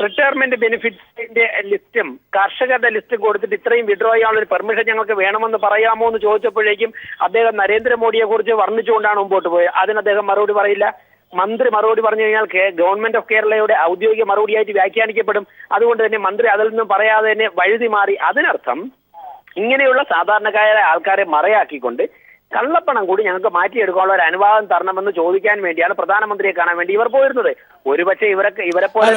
റിട്ടയർമെന്റ് ബെനിഫിറ്റ്സിന്റെ ലിസ്റ്റും കർഷകരുടെ ലിസ്റ്റും കൊടുത്തിട്ട് ഇത്രയും വിഡ്രോ ചെയ്യാനുള്ള ഒരു പെർമിഷൻ ഞങ്ങൾക്ക് വേണമെന്ന് പറയാമോ എന്ന് ചോദിച്ചപ്പോഴേക്കും അദ്ദേഹം നരേന്ദ്രമോദിയെ കുറിച്ച് വർണ്ണിച്ചുകൊണ്ടാണ് മുമ്പോട്ട് പോയത്. അതിന് അദ്ദേഹം മറുപടി പറയില്ല. മന്ത്രി മറുപടി പറഞ്ഞു കഴിഞ്ഞാൽ ഗവൺമെന്റ് ഓഫ് കേരളയുടെ ഔദ്യോഗിക മറുപടിയായിട്ട് വ്യാഖ്യാനിക്കപ്പെടും. അതുകൊണ്ട് തന്നെ മന്ത്രി അതിൽ നിന്നും പറയാതെ തന്നെ വഴുതി മാറി. അതിനർത്ഥം ഇങ്ങനെയുള്ള സാധാരണക്കാരായ ആൾക്കാരെ മറയാക്കിക്കൊണ്ട് കള്ളപ്പണം കൂടി ഞങ്ങൾക്ക് മാറ്റിയെടുക്കാനുള്ള ഒരു അനുവാദം തരണമെന്ന് ചോദിക്കാൻ വേണ്ടിയാണ് പ്രധാനമന്ത്രിയെ കാണാൻ വേണ്ടി ഇവർ പോയിരുന്നത്. ഒരുപക്ഷെ ഇവരെ പോലെ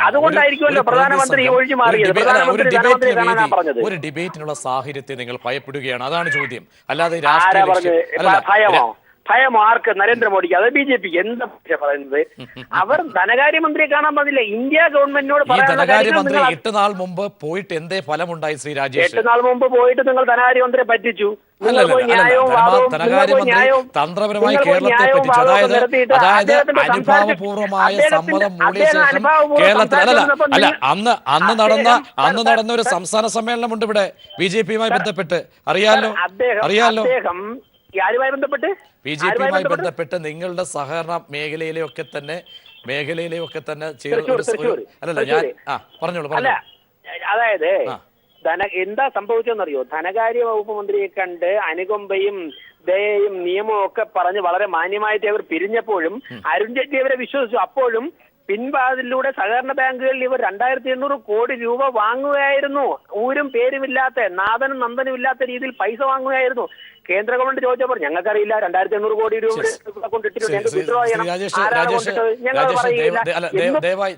അതുകൊണ്ടായിരിക്കുമല്ലോ പ്രധാനമന്ത്രി ഒഴിഞ്ഞു മാറിയത്. പ്രധാനമന്ത്രി കാണാനാ പറഞ്ഞത്. ഒരു ഡിബേറ്റിനുള്ള സാഹചര്യത്തെ നിങ്ങൾ ഭയപ്പെടുകയാണ്, അതാണ് ചോദ്യം. അല്ലാതെ ഭയം ആർക്ക്? നരേന്ദ്രമോദിക്ക്, അത് BJPക്ക്? എന്താ പറയുന്നത്? അവർ ധനകാര്യമന്ത്രിയെ കാണാൻ പറഞ്ഞില്ല. ഇന്ത്യ ഗവൺമെന്റിനോട് ധനകാര്യമന്ത്രി 8 നാൾ മുമ്പ് പോയിട്ട് എന്തേ ഫലമുണ്ടായി ശ്രീ രാജേഷ്? 8 നാൾ മുമ്പ് പോയിട്ട് നിങ്ങൾ ധനകാര്യമന്ത്രിയെ പറ്റിച്ചു. തന്ത്രപരമായി കേരളത്തെ പറ്റിച്ചു. അതായത് അനുഭാവപൂർവമായ സമ്മതം മൂടിയ ശേഷം കേരളത്തിൽ അന്ന് നടന്ന ഒരു സംസ്ഥാന സമ്മേളനമുണ്ട് ഇവിടെ BJP-യുമായി ബന്ധപ്പെട്ട്. അറിയാലോ. BJP-യുമായി ബന്ധപ്പെട്ട് നിങ്ങളുടെ സഹകരണ മേഖലയിലെയൊക്കെ തന്നെ പറഞ്ഞോളൂ. അതായത് എന്താ സംഭവിച്ചെന്നറിയോ? ധനകാര്യ വകുപ്പ് മന്ത്രിയെ കണ്ട് അനുകമ്പയും ദയയും നിയമവും ഒക്കെ പറഞ്ഞ് വളരെ മാന്യമായിട്ട് അവർ പിരിഞ്ഞപ്പോഴും അരുൺ ജെയ്റ്റ്ലി അവരെ വിശ്വസിച്ചു. അപ്പോഴും പിൻവാതിലൂടെ സഹകരണ ബാങ്കുകളിൽ ഇവർ 2,800 കോടി രൂപ വാങ്ങുകയായിരുന്നു. ഊരും പേരുമില്ലാത്ത, നാഥനും നന്ദനും ഇല്ലാത്ത രീതിയിൽ പൈസ വാങ്ങുകയായിരുന്നു. കേന്ദ്ര ഗവൺമെന്റ് ചോദിച്ചപ്പോൾ ഞങ്ങൾക്കറിയില്ല, 2,800 കോടി രൂപ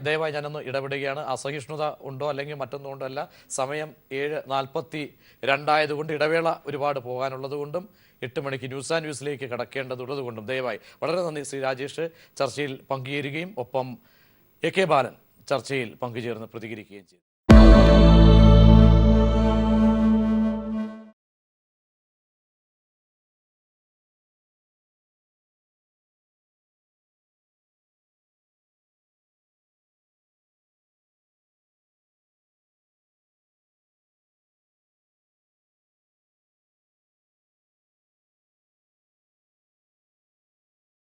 ദയവായി ഞാനൊന്ന് ഇടപെടുകയാണ്. അസഹിഷ്ണുത ഉണ്ടോ അല്ലെങ്കിൽ മറ്റൊന്നും കൊണ്ടല്ല, സമയം 7:42 ആയതുകൊണ്ട് ഇടവേള ഒരുപാട് പോകാനുള്ളത് കൊണ്ടും 8 മണിക്ക് ന്യൂസ് ആൻഡ് ന്യൂസിലേക്ക് കടക്കേണ്ടതുള്ളത് കൊണ്ടും ദയവായി വളരെ നന്ദി ശ്രീ രാജേഷ് ചർച്ചയിൽ പങ്കുചേരുകയും ഒപ്പം AK ബാലൻ ചർച്ചയിൽ പങ്കുചേർന്ന് പ്രതികരിക്കുകയും ചെയ്തു.